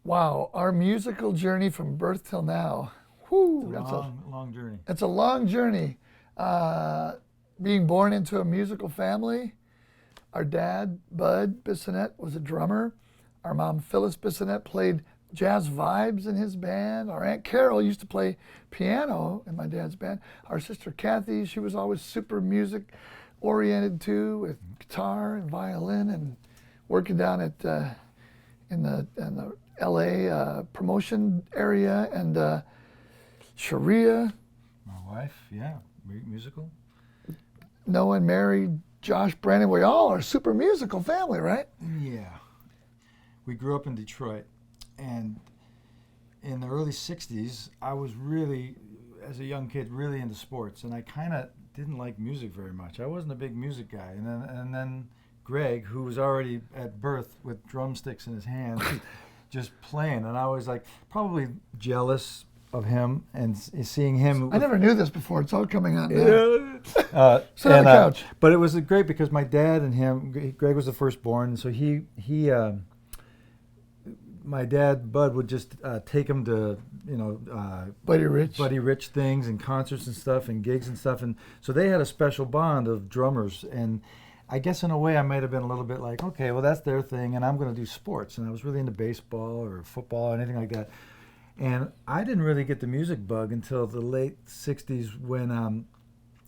Wow, our musical journey from birth till now. Whew, It's a long journey. it's a long journey. Uh, Being born into a musical family, our dad, Bud Bissonette, was a drummer. Our mom, Phyllis Bissonette, played jazz vibes in his band. Our Aunt Carol used to play piano in my dad's band. Our sister Kathy, she was always super music oriented too, with guitar and violin, and working down at in the LA promotion area, and Sharia. My wife, yeah, musical. Noah and Mary, Josh, Brandon, we all are a super musical family, right? Yeah. We grew up in Detroit, and in the early 60s, I was really, as a young kid, really into sports, and I kind of didn't like music very much. I wasn't a big music guy. And then Greg, who was already at birth with drumsticks in his hands, just playing, and I was like probably jealous of him and seeing him. I never knew this before. It's all coming out now. Yeah. Sit on the couch. But it was great because my dad and him, Greg was the firstborn, so he my dad, Bud, would just take him to, Buddy Rich things and concerts and stuff and gigs and stuff. And so they had a special bond of drummers. And I guess in a way I might have been a little bit like, okay, well, that's their thing, and I'm going to do sports. And I was really into baseball or football or anything like that. And I didn't really get the music bug until the late 60s when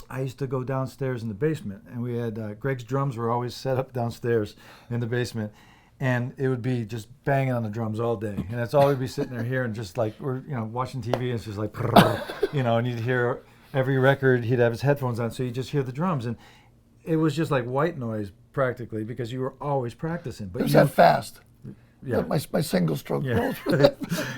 I used to go downstairs in the basement. And we had, Greg's drums were always set up downstairs in the basement. And it would be just banging on the drums all day. And that's all we'd be sitting there hearing, just like, we're, watching TV, and it's just like, and you'd hear every record, he'd have his headphones on, so you just hear the drums. And it was just like white noise, practically, because you were always practicing. But it was that fast. Yeah. My single stroke rolls.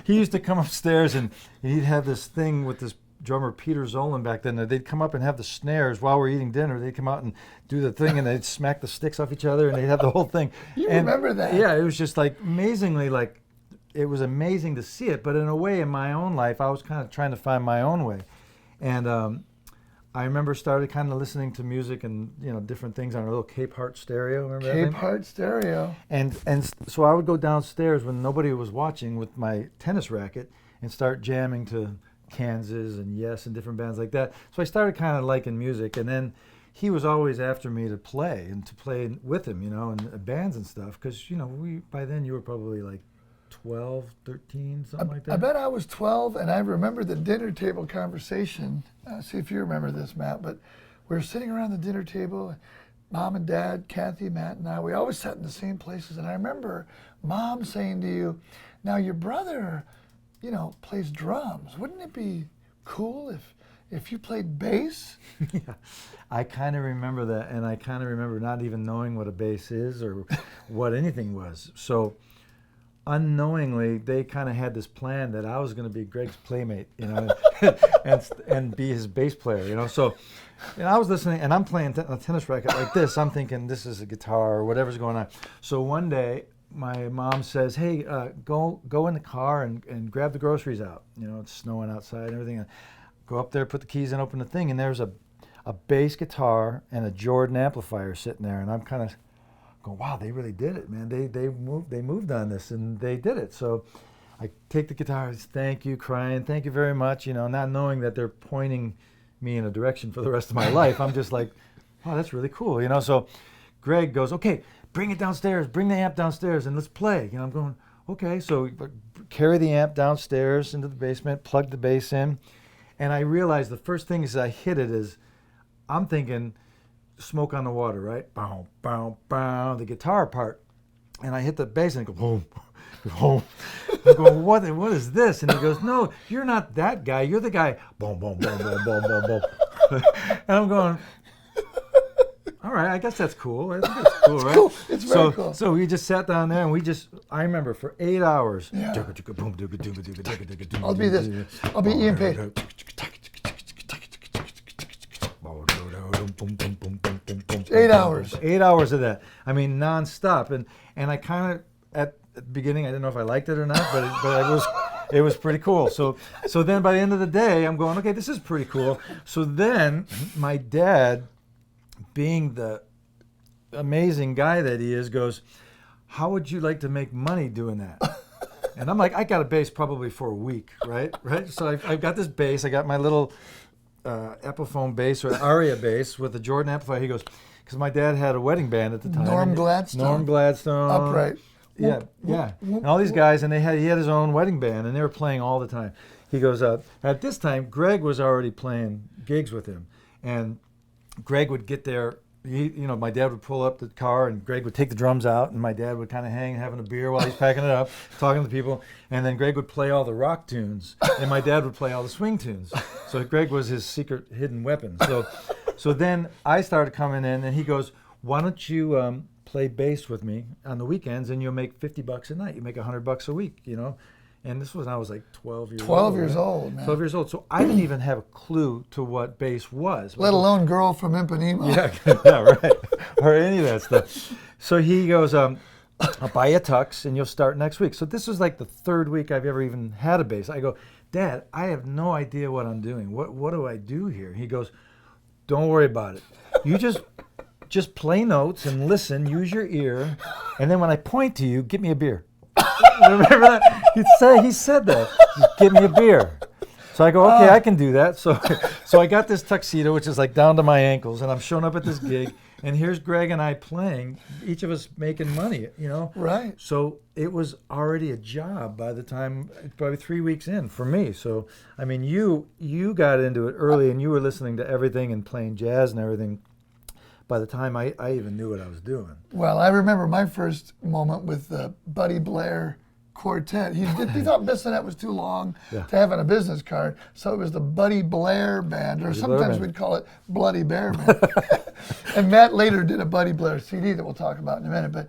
He used to come upstairs, and he'd have this thing with this drummer Peter Zolan back then. They'd come up and have the snares while we're eating dinner. They'd come out and do the thing, and they'd smack the sticks off each other, and they'd have the whole thing. You remember that? Yeah, it was just like amazingly, like, it was amazing to see it. But in a way, in my own life, I was kind of trying to find my own way. And I remember started kind of listening to music and different things on a little Cape Heart stereo. Remember that thing? Cape Heart stereo. And so I would go downstairs when nobody was watching with my tennis racket and start jamming to Kansas and Yes and different bands like that. So I started kind of liking music, and then he was always after me to play with him, in bands and stuff, because by then you were probably like 12, 13, something like that. I bet I was 12, and I remember the dinner table conversation. See if you remember this, Matt, but we were sitting around the dinner table, Mom and Dad, Kathy, Matt, and I. We always sat in the same places, and I remember Mom saying to you, now your brother plays drums. Wouldn't it be cool if you played bass? Yeah, I kind of remember that, and I kind of remember not even knowing what a bass is or what anything was. So unknowingly, they kind of had this plan that I was going to be Greg's playmate, and be his bass player, So, I was listening, and I'm playing a tennis racket like this. I'm thinking this is a guitar or whatever's going on. So one day, my mom says, hey, go in the car and grab the groceries out. It's snowing outside and everything. And go up there, put the keys in, open the thing, and there's a bass guitar and a Jordan amplifier sitting there. And I'm kind of going, wow, they really did it, man. They moved on this, and they did it. So I take the guitar, thank you, crying, thank you very much, not knowing that they're pointing me in a direction for the rest of my life. I'm just like, wow, that's really cool, So Greg goes, okay, bring it downstairs, bring the amp downstairs, and let's play. I'm going, okay. So carry the amp downstairs into the basement, plug the bass in, and I realized the first thing as I hit it is, I'm thinking Smoke on the Water, right? Bow, bow, bow, the guitar part. And I hit the bass and I go, boom, boom. I'm going, what is this? And he goes, no, you're not that guy. You're the guy, boom, boom, boom, boom, boom, boom, boom. And I'm going, all right, I guess that's cool. I think that's cool, right? Cool. It's very cool. So we just sat down there, and I remember for 8 hours. Yeah. I'll be this. I'll be Ian Page. 8 hours. 8 hours of that. I mean, nonstop. And I kind of, at the beginning, I didn't know if I liked it or not, but it was pretty cool. So then by the end of the day, I'm going, okay, this is pretty cool. So then my dad, being the amazing guy that he is, goes, how would you like to make money doing that? And I'm like, I got a bass probably for a week, right? Right. So I've got this bass. I got my little Epiphone bass or Aria bass with a Jordan amplifier. He goes, because my dad had a wedding band at the time. Norm Gladstone. Norm Gladstone. Upright. Yeah, yeah. And all these guys, and he had his own wedding band, and they were playing all the time. He goes, at this time, Greg was already playing gigs with him, and Greg would get there. My dad would pull up the car, and Greg would take the drums out, and my dad would kind of hang, having a beer while he's packing it up, talking to people, and then Greg would play all the rock tunes, and my dad would play all the swing tunes. So Greg was his secret hidden weapon. So then I started coming in, and he goes, "Why don't you play bass with me on the weekends, and you'll make $50 a night. You make $100 a week, And this was when I was like 12 years old. 12 years old, man. 12 years old. So I didn't even have a clue to what bass was. Let alone Girl from Ipanema. Yeah, right. Or any of that stuff. So he goes, I'll buy you a tux and you'll start next week. So this was like the third week I've ever even had a bass. I go, Dad, I have no idea what I'm doing. What do I do here? He goes, don't worry about it. You just play notes and listen, use your ear, and then when I point to you, get me a beer. Remember that? He said that. Just give me a beer. So I go, okay, I can do that. So I got this tuxedo, which is like down to my ankles, and I'm showing up at this gig, and here's Greg and I playing, each of us making money, Right. So it was already a job by the time, probably 3 weeks in for me. So, I mean, you got into it early, and you were listening to everything and playing jazz and everything by the time I even knew what I was doing. Well, I remember my first moment with the Buddy Blair Quartet. He thought Bissonette was too long to have on a business card, so it was the Buddy Blair Band, or sometimes we'd call it Bloody Bear Band. And Matt later did a Buddy Blair CD that we'll talk about in a minute. But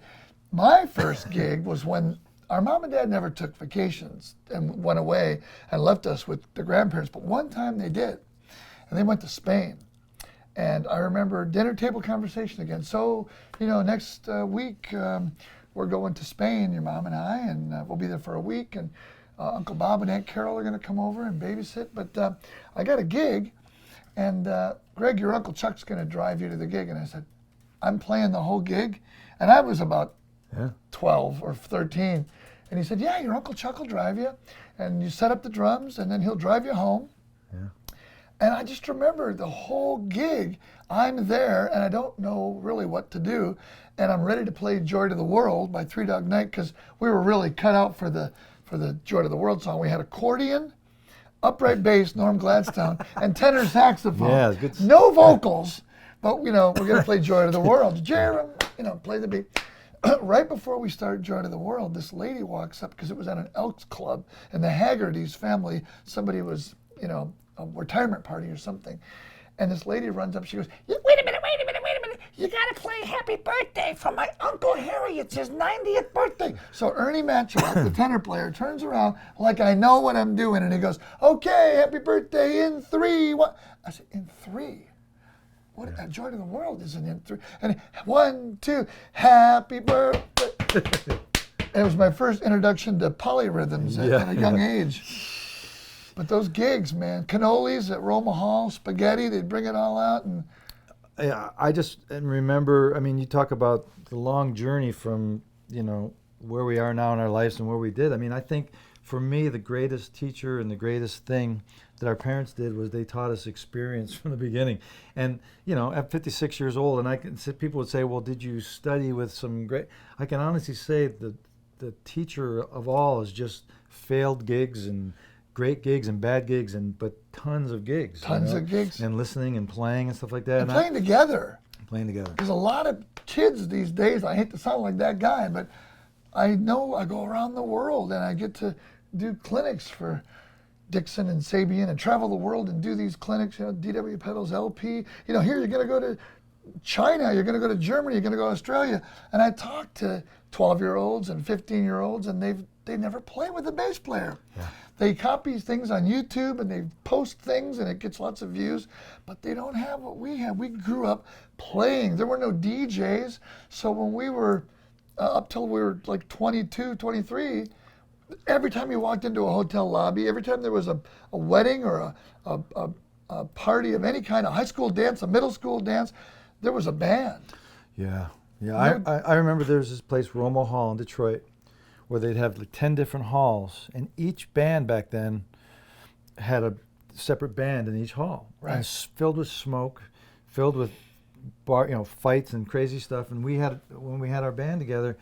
my first gig was when our mom and dad never took vacations and went away and left us with the grandparents, but one time they did, and they went to Spain. And I remember dinner table conversation again. So, next week we're going to Spain, your mom and I, and we'll be there for a week. And Uncle Bob and Aunt Carol are going to come over and babysit. But I got a gig, and Greg, your Uncle Chuck's going to drive you to the gig. And I said, I'm playing the whole gig? And I was about 12 or 13. And he said, yeah, your Uncle Chuck will drive you. And you set up the drums, and then he'll drive you home. Yeah. And I just remember the whole gig, I'm there and I don't know really what to do. And I'm ready to play Joy to the World by Three Dog Night because we were really cut out for the Joy to the World song. We had accordion, upright bass, Norm Gladstone, and tenor saxophone. Yeah, good. No vocals, but we're going to play Joy to the World. Jerem, play the beat. Right before we started Joy to the World, this lady walks up because it was at an Elks Club and the Haggerty's family, somebody was, a retirement party or something. And this lady runs up, she goes, wait a minute. You gotta play Happy Birthday for my Uncle Harry. It's his 90th birthday. So Ernie Matchett, the tenor player, turns around like I know what I'm doing. And he goes, okay, happy birthday in 3. What? I said, in 3? What? Yeah. Joy to the World isn't in 3. And 1, 2, happy birthday. It was my first introduction to polyrhythms at a young age. But those gigs, man, cannolis at Roma Hall, spaghetti, they'd bring it all out. And yeah, I just remember, you talk about the long journey from, where we are now in our lives and where we did. I think for me, the greatest teacher and the greatest thing that our parents did was they taught us experience from the beginning. And, at 56 years old, and people would say, well, did you study with some great, I can honestly say the teacher of all is just failed gigs and great gigs and bad gigs, but tons of gigs. Of gigs. And listening and playing and stuff like that. And playing together. Playing together. There's a lot of kids these days, I hate to sound like that guy, but I know I go around the world and I get to do clinics for Dixon and Sabian and travel the world and do these clinics, D.W. Peddle's LP. Here you're going to go to China, you're going to go to Germany, you're going to go to Australia. And I talk to 12-year-olds and 15-year-olds and they never play with a bass player. Yeah. They copy things on YouTube and they post things and it gets lots of views, but they don't have what we have. We grew up playing. There were no DJs. So when we were up till we were like 22, 23, every time you walked into a hotel lobby, every time there was a wedding or a party of any kind, a high school dance, a middle school dance, there was a band. Yeah. I remember there was this place, Roma Hall in Detroit, where they'd have like 10 different halls, and each band back then had a separate band in each hall, Right. and filled with smoke, filled with fights and crazy stuff. And when we had our band together,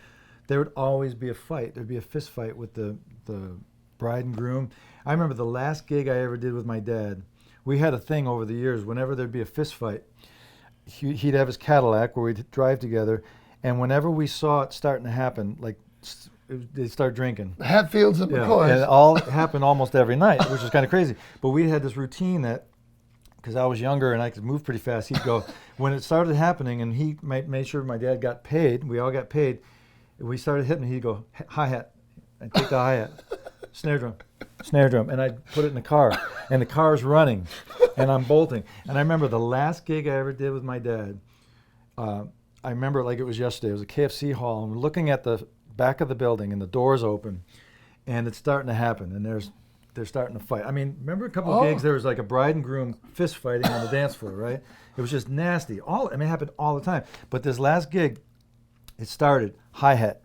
there would always be a fight. There'd be a fist fight with the bride and groom. I remember the last gig I ever did with my dad. We had a thing over the years. Whenever there'd be a fist fight, he'd have his Cadillac where we'd drive together, and whenever we saw it starting to happen, like they'd start drinking. Hatfields and McCoys. And it all happened almost every night, which was kind of crazy. But we had this routine that, because I was younger and I could move pretty fast, he'd go, when it started happening, and he made sure my dad got paid, we all got paid, we started hitting, he'd go, hi-hat, I'd take the hi-hat, snare drum, and I'd put it in the car, and the car's running, and I'm bolting. And I remember the last gig I ever did with my dad, I remember it like it was yesterday. It was a KFC hall, and we're looking at the back of the building, and the door's open, and it's starting to happen, and they're starting to fight. I mean, remember a couple of gigs, there was like a bride and groom fist fighting on the dance floor, right? It was just nasty. It happened all the time. But this last gig, it started hi-hat,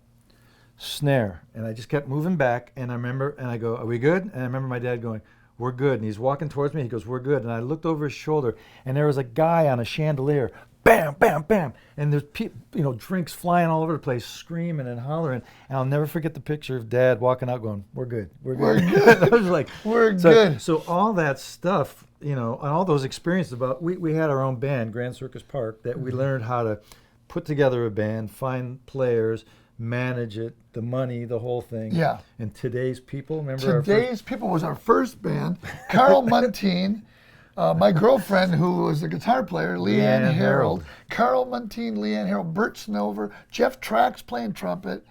snare, and I just kept moving back, and I go, are we good? And I remember my dad going, we're good. And he's walking towards me, he goes, we're good. And I looked over his shoulder, and there was a guy on a chandelier, bam, bam, bam. And there's drinks flying all over the place, screaming and hollering. And I'll never forget the picture of Dad walking out going, we're good, we're good. We're good. I was like, We're good. So all that stuff, and all those experiences we had our own band, Grand Circus Park, that we learned how to put together a band, find players, manage it, the money, the whole thing. Yeah. And Today's People, remember? Today's People was our first band. Carl Muntine, my girlfriend, who was the guitar player, Leanne Harold. Carl Muntine, Leanne Harold, Bert Snover, Jeff Trax playing trumpet,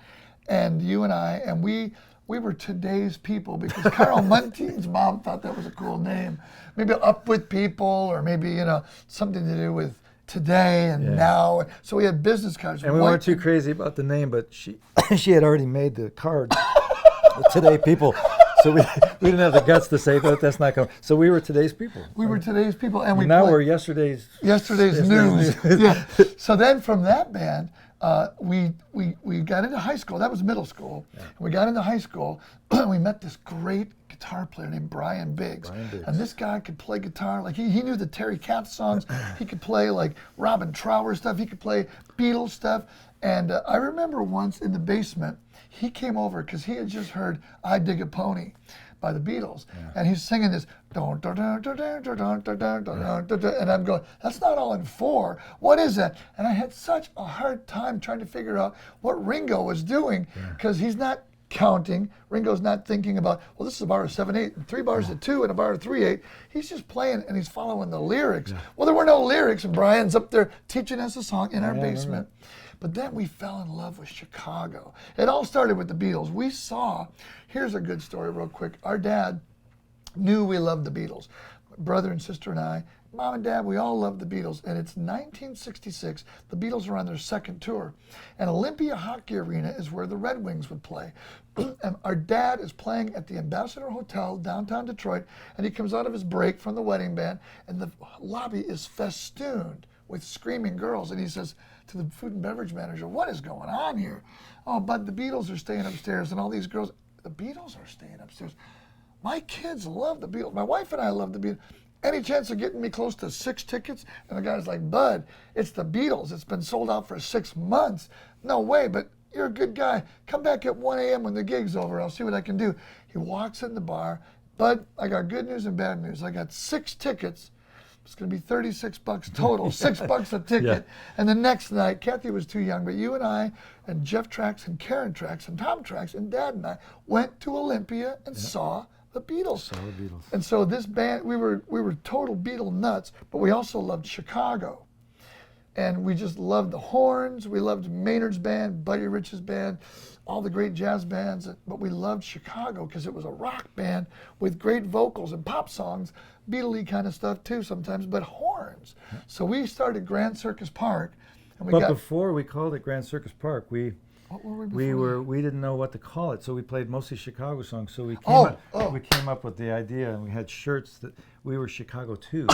and you and I, and we were Today's People because Carl Muntine's mom thought that was a cool name. Maybe Up With People, or maybe, something to do with today and now. So we had business cards. And we weren't too crazy about the name, but she had already made the card. Today People. So we didn't have the guts to say that that's not coming. So we were Today's People. We were Today's People, and we're yesterday's news. Yeah. So then from that band, we got into high school. That was middle school. Yeah. And we got into high school. We met this great guitar player named Brian Biggs. And this guy could play guitar. Like he knew the Terry Kath songs. He could play like Robin Trower stuff. He could play Beatles stuff. And I remember once in the basement, he came over because he had just heard I Dig a Pony by the Beatles. Yeah. And he's singing this, and I'm going, that's not all in 4. What is that? And I had such a hard time trying to figure out what Ringo was doing, because he's not counting. Ringo's not thinking about, well, this is a bar of 7/8 and 3 bars of 2 and a bar of 3/8. He's just playing and he's following the lyrics. Yeah. Well, there were no lyrics, and Brian's up there teaching us a song in our basement. But then we fell in love with Chicago. It all started with the Beatles. Here's a good story real quick. Our dad knew we loved the Beatles. My brother and sister and I, Mom and Dad, we all loved the Beatles. And it's 1966. The Beatles are on their second tour. And Olympia Hockey Arena is where the Red Wings would play. And our dad is playing at the Ambassador Hotel, downtown Detroit, and he comes out of his break from the wedding band, and the lobby is festooned with screaming girls. And he says to the food and beverage manager, what is going on here? Oh, Bud, the Beatles are staying upstairs, and all these girls, the Beatles are staying upstairs. My kids love the Beatles. My wife and I love the Beatles. Any chance of getting me close to 6 tickets? And the guy's like, Bud, it's the Beatles. It's been sold out for 6 months. No way, but you're a good guy. Come back at 1 a.m. when the gig's over. I'll see what I can do. He walks in the bar. Bud, I got good news and bad news. I got 6 tickets. It's going to be $36 total, $6 a ticket. Yeah. And the next night, Kathy was too young, but you and I and Jeff Trax and Karen Trax and Tom Trax and Dad and I went to Olympia and saw the Beatles. And so this band, we were total Beatle nuts, but we also loved Chicago. And we just loved the horns. We loved Maynard's band, Buddy Rich's band, all the great jazz bands. But we loved Chicago because it was a rock band with great vocals and pop songs, Beatle-y kind of stuff too sometimes, but horns. So we started Grand Circus Park. And before we called it Grand Circus Park, we didn't know what to call it, so we played mostly Chicago songs. So we came up with the idea, and we had shirts that we were Chicago 2.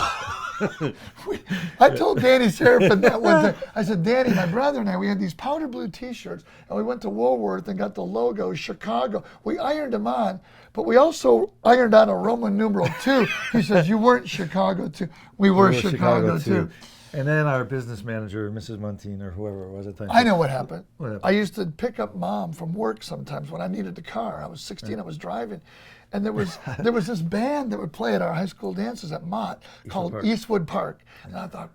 I told Danny Seraphin that one day. I said, Danny, my brother and I, we had these powder blue T-shirts, and we went to Woolworth and got the logo Chicago. We ironed them on, but we also ironed on a Roman numeral 2. He says, you weren't Chicago 2. We were Chicago 2. And then our business manager, Mrs. Muntean, or whoever it was at the time. I know what happened. What happened? I used to pick up Mom from work sometimes when I needed a car. I was 16, I was driving. And there was this band that would play at our high school dances at Mott called Eastwood Park. And I thought,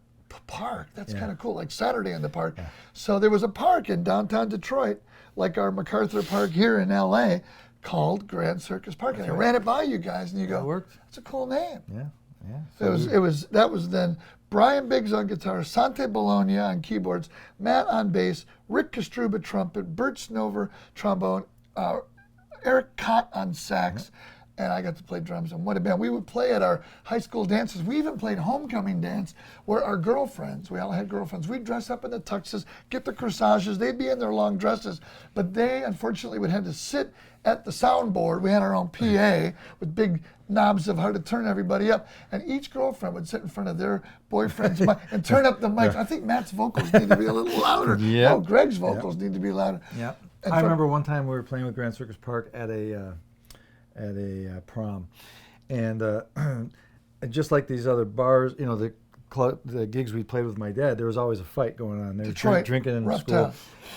park, that's kind of cool, like Saturday in the park. Yeah. So there was a park in downtown Detroit, like our MacArthur Park here in LA, called Grand Circus Park. And I ran it by you guys, and you go, it worked. That's a cool name. Yeah, yeah. So that was then Brian Biggs on guitar, Sante Bologna on keyboards, Matt on bass, Rick Kostruba trumpet, Bert Snover trombone, Eric Cott on sax, and I got to play drums. And what a band. We would play at our high school dances. We even played homecoming dance where our girlfriends, we all had girlfriends, we'd dress up in the tuxes, get the corsages, they'd be in their long dresses, but they unfortunately would have to sit at the soundboard. We had our own PA with big knobs of how to turn everybody up, and each girlfriend would sit in front of their boyfriend's mic and turn up the mics. I think Matt's vocals need to be a little louder. Yep. No, Greg's vocals need to be louder. Yeah. I remember one time we were playing with Grand Circus Park at a prom, and just like these other bars, you know, the gigs we played with my dad, there was always a fight going on. They were drinking in the school.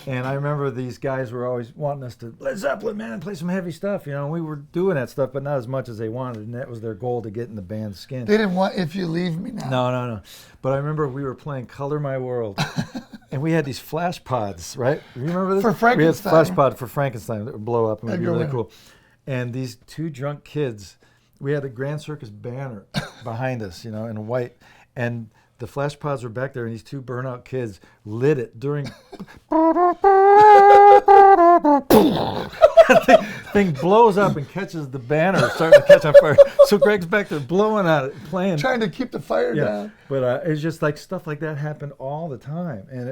And I remember these guys were always wanting us to, Led Zeppelin, man, play some heavy stuff. You know, we were doing that stuff, but not as much as they wanted, and that was their goal, to get in the band's skin. They didn't want If You Leave Me Now. No. But I remember we were playing Color My World, and we had these flash pods, right? You remember this? For Frankenstein. We had flash pod for Frankenstein that would blow up and would be really cool. And these two drunk kids, we had a Grand Circus banner behind us, you know, in white, and the flash pods were back there, and these two burnout kids lit it during. thing blows up and catches the banner, starting to catch on fire. So Greg's back there blowing on it, playing, trying to keep the fire down. But it's just like stuff like that happened all the time, and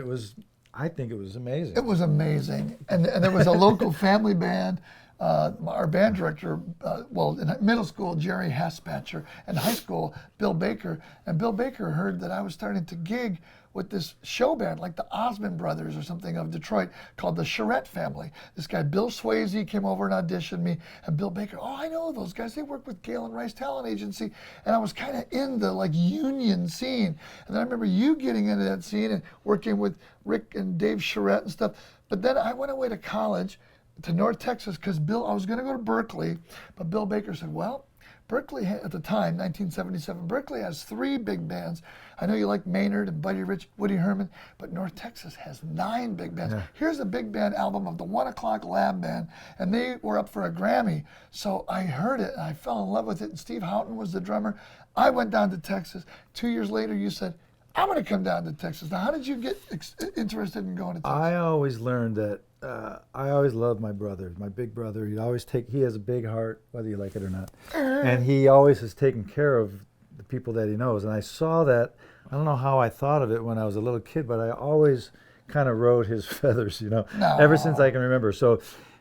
I think it was amazing. It was amazing, and there was a local family band. Our band director, in middle school, Jerry Haspatcher, and high school, Bill Baker. And Bill Baker heard that I was starting to gig with this show band, like the Osmond Brothers or something of Detroit, called the Charette Family. This guy, Bill Swayze, came over and auditioned me. And Bill Baker, I know those guys. They work with Galen Rice Talent Agency. And I was kind of in the union scene. And then I remember you getting into that scene and working with Rick and Dave Charette and stuff. But then I went away to college, to North Texas, because I was going to go to Berkeley, but Bill Baker said, well, Berkeley, at the time, 1977, Berkeley has 3 big bands. I know you like Maynard and Buddy Rich, Woody Herman, but North Texas has 9 big bands. Yeah. Here's a big band album of the 1 O'Clock Lab Band, and they were up for a Grammy. So I heard it, and I fell in love with it, and Steve Houghton was the drummer. I went down to Texas. 2 years later, you said, I'm going to come down to Texas. Now, how did you get interested in going to Texas? I always learned that I always loved my brother, my big brother. He has a big heart, whether you like it or not. And he always has taken care of the people that he knows. And I saw that, I don't know how I thought of it when I was a little kid, but I always kind of rode his feathers, you know, ever since I can remember. So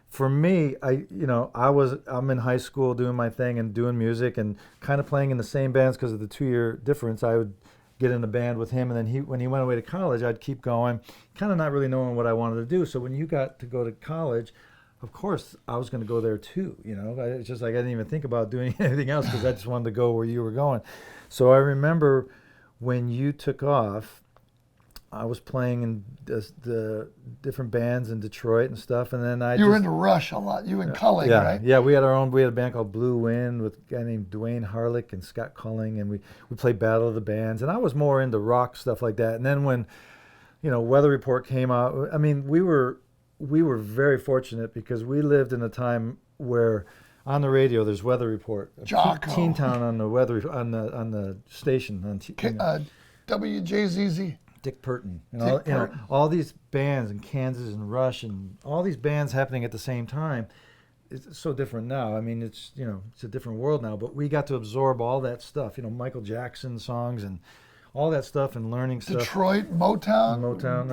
for me, I'm in high school doing my thing and doing music and kind of playing in the same bands because of the 2-year difference. I would get in a band with him, and then when he went away to college, I'd keep going, kind of not really knowing what I wanted to do. So when you got to go to college, of course, I was going to go there too. You know, it's just like I didn't even think about doing anything else because I just wanted to go where you were going. So I remember when you took off, I was playing in the different bands in Detroit and stuff, and then you were into Rush a lot. You and Culling, right? Yeah, we had a band called Blue Wind with a guy named Dwayne Harlick and Scott Culling, and we played Battle of the Bands, and I was more into rock stuff like that. And then when, Weather Report came out, I mean, we were very fortunate because we lived in a time where on the radio there's Weather Report, Teen Town on the station on WJZZ. Dick Purton, all these bands in Kansas and Rush and all these bands happening at the same time. It's so different now. I mean, it's a different world now. But we got to absorb all that stuff. Michael Jackson songs and all that stuff and learning stuff. Detroit, Motown,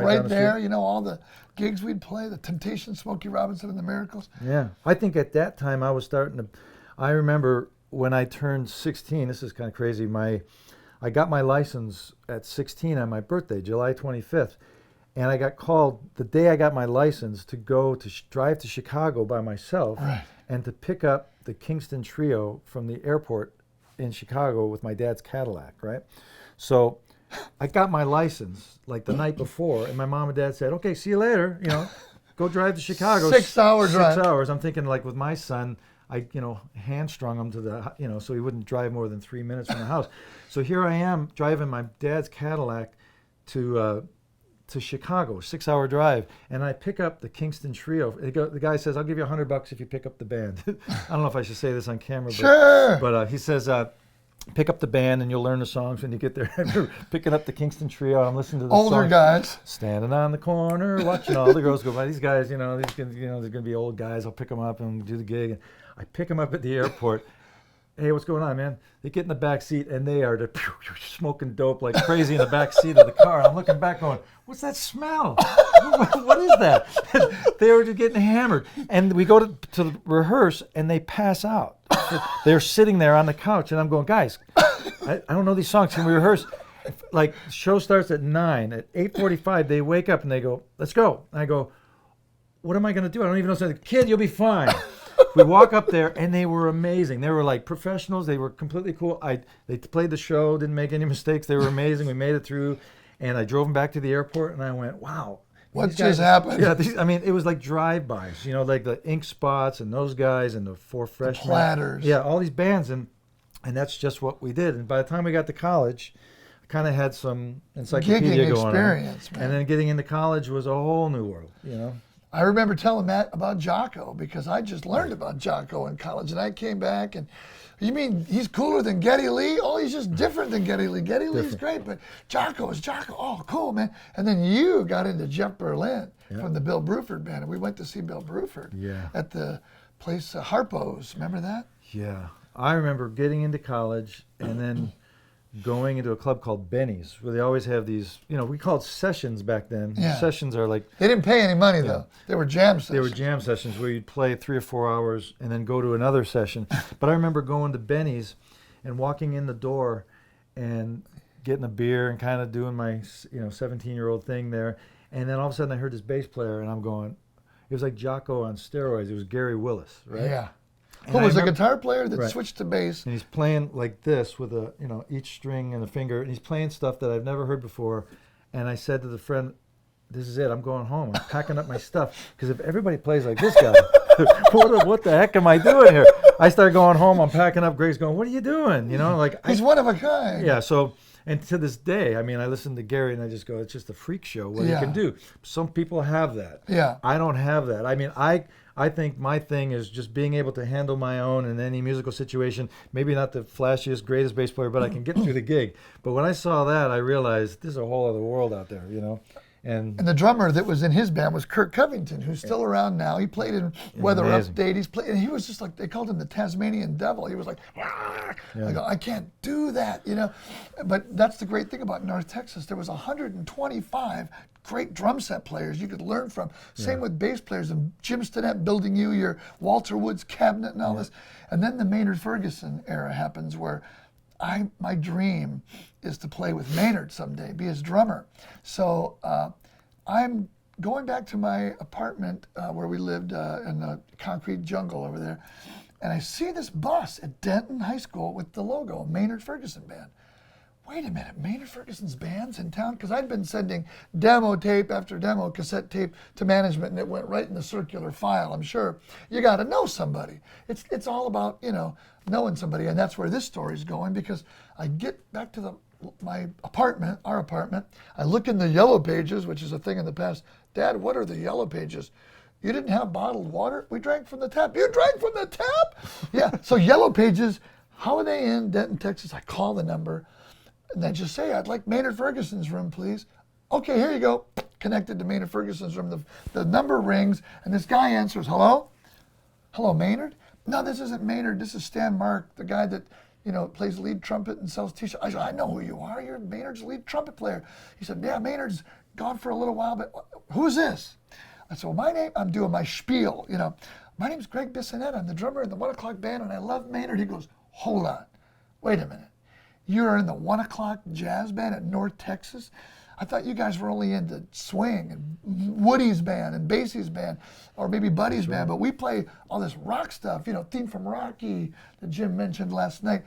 right there. The all the gigs we'd play, the Temptations, Smokey Robinson, and the Miracles. Yeah, I think at that time I was starting to. I remember when I turned 16. This is kind of crazy. I got my license at 16 on my birthday, July 25th. And I got called the day I got my license to go to drive to Chicago by myself and to pick up the Kingston Trio from the airport in Chicago with my dad's Cadillac, right? So I got my license like the night before, and my mom and dad said, okay, see you later, go drive to Chicago. 6 hours drive. 6 hours. I'm thinking like with my son, I, hamstrung him to the, so he wouldn't drive more than 3 minutes from the house. So here I am driving my dad's Cadillac to Chicago, 6 hour drive, and I pick up the Kingston Trio. The guy says, I'll give you $100 if you pick up the band. I don't know if I should say this on camera, but he says, pick up the band and you'll learn the songs when you get there. We're picking up the Kingston Trio. I'm listening to the older songs, guys standing on the corner, watching all the girls go by. These guys, they're going to be old guys. I'll pick them up and do the gig. And I pick them up at the airport. Hey, what's going on, man? They get in the back seat and they are smoking dope like crazy in the back seat of the car. I'm looking back going, what's that smell? What is that? They were just getting hammered. And we go to rehearse and they pass out. They're sitting there on the couch and I'm going, guys, I don't know these songs. Can we rehearse? Like, show starts at 9. At 8:45, they wake up and they go, let's go. And I go, what am I going to do? I don't even know something. Kid, you'll be fine. We walk up there, and they were amazing. They were like professionals. They were completely cool. They played the show, didn't make any mistakes. They were amazing. We made it through, and I drove them back to the airport, and I went, wow. What just happened? Yeah, it was like drive-bys, like the Ink Spots and those guys and the Four Freshmen. The Platters. Yeah, all these bands, and that's just what we did. And by the time we got to college, I kind of had some encyclopedia gigging going experience, on. man. And then getting into college was a whole new world, I remember telling Matt about Jocko because I just learned about Jocko in college, and I came back and, you mean he's cooler than Geddy Lee? Oh, he's just different than Geddy Lee. Geddy Lee's great, but Jocko is Jocko. Oh, cool, man. And then you got into Jeff Berlin from the Bill Bruford band, and we went to see Bill Bruford at the place Harpo's. Remember that? Yeah. I remember getting into college and then going into a club called Benny's, where they always have these, we called sessions back then. Yeah. Sessions are like... They didn't pay any money, though. They were jam sessions. They were jam sessions where you'd play 3 or 4 hours and then go to another session. But I remember going to Benny's and walking in the door and getting a beer and kind of doing my, 17-year-old thing there. And then all of a sudden I heard this bass player, and I'm going, it was like Jocko on steroids. It was Gary Willis, right? Yeah. Who was a guitar player that switched to bass. And he's playing like this with each string and a finger, and he's playing stuff that I've never heard before. And I said to the friend, this is it, I'm going home. I'm packing up my stuff. Because if everybody plays like this guy, what the heck am I doing here? I start going home, I'm packing up. Greg's going, what are you doing? He's one of a kind. Yeah, so, and to this day, I listen to Gary and I just go, it's just a freak show what he can do. Some people have that. Yeah. I don't have that. I think my thing is just being able to handle my own in any musical situation. Maybe not the flashiest, greatest bass player, but I can get through the gig. But when I saw that, I realized there's a whole other world out there, And the drummer that was in his band was Kirk Covington, who's still around now. He played in Weather Update. And he was just like, they called him the Tasmanian Devil. He was like, I go, I can't do that, But that's the great thing about North Texas. There was 125 great drum set players you could learn from. Same with bass players, and Jim Stevie building you your Walter Woods cabinet and all this. And then the Maynard Ferguson era happens where my dream is to play with Maynard someday, be his drummer. So I'm going back to my apartment where we lived in the concrete jungle over there, and I see this bus at Denton High School with the logo, Maynard Ferguson Band. Wait a minute, Maynard Ferguson's band's in town? Because I'd been sending demo tape after demo, cassette tape to management, and it went right in the circular file, I'm sure. You got to know somebody. It's all about, knowing somebody, and that's where this story's going, because I get back to my apartment, our apartment. I look in the yellow pages, which is a thing in the past. Dad, what are the yellow pages? You didn't have bottled water? We drank from the tap. You drank from the tap? Yeah, so yellow pages, Holiday Inn, Denton, Texas. I call the number. And then just say, I'd like Maynard Ferguson's room, please. Okay, here you go. Connected to Maynard Ferguson's room. The number rings, and this guy answers, hello? Hello, Maynard? No, this isn't Maynard. This is Stan Mark, the guy that, plays lead trumpet and sells t-shirts. I said, I know who you are. You're Maynard's lead trumpet player. He said, yeah, Maynard's gone for a little while, but who's this? I said, well, I'm doing my spiel, My name's Greg Bissonette. I'm the drummer in the 1 O'Clock Band, and I love Maynard. He goes, hold on. Wait a minute. You're in the 1 o'clock jazz band at North Texas. I thought you guys were only into swing and Woody's band and Basie's band, or maybe Buddy's band, but we play all this rock stuff, theme from Rocky that Jim mentioned last night,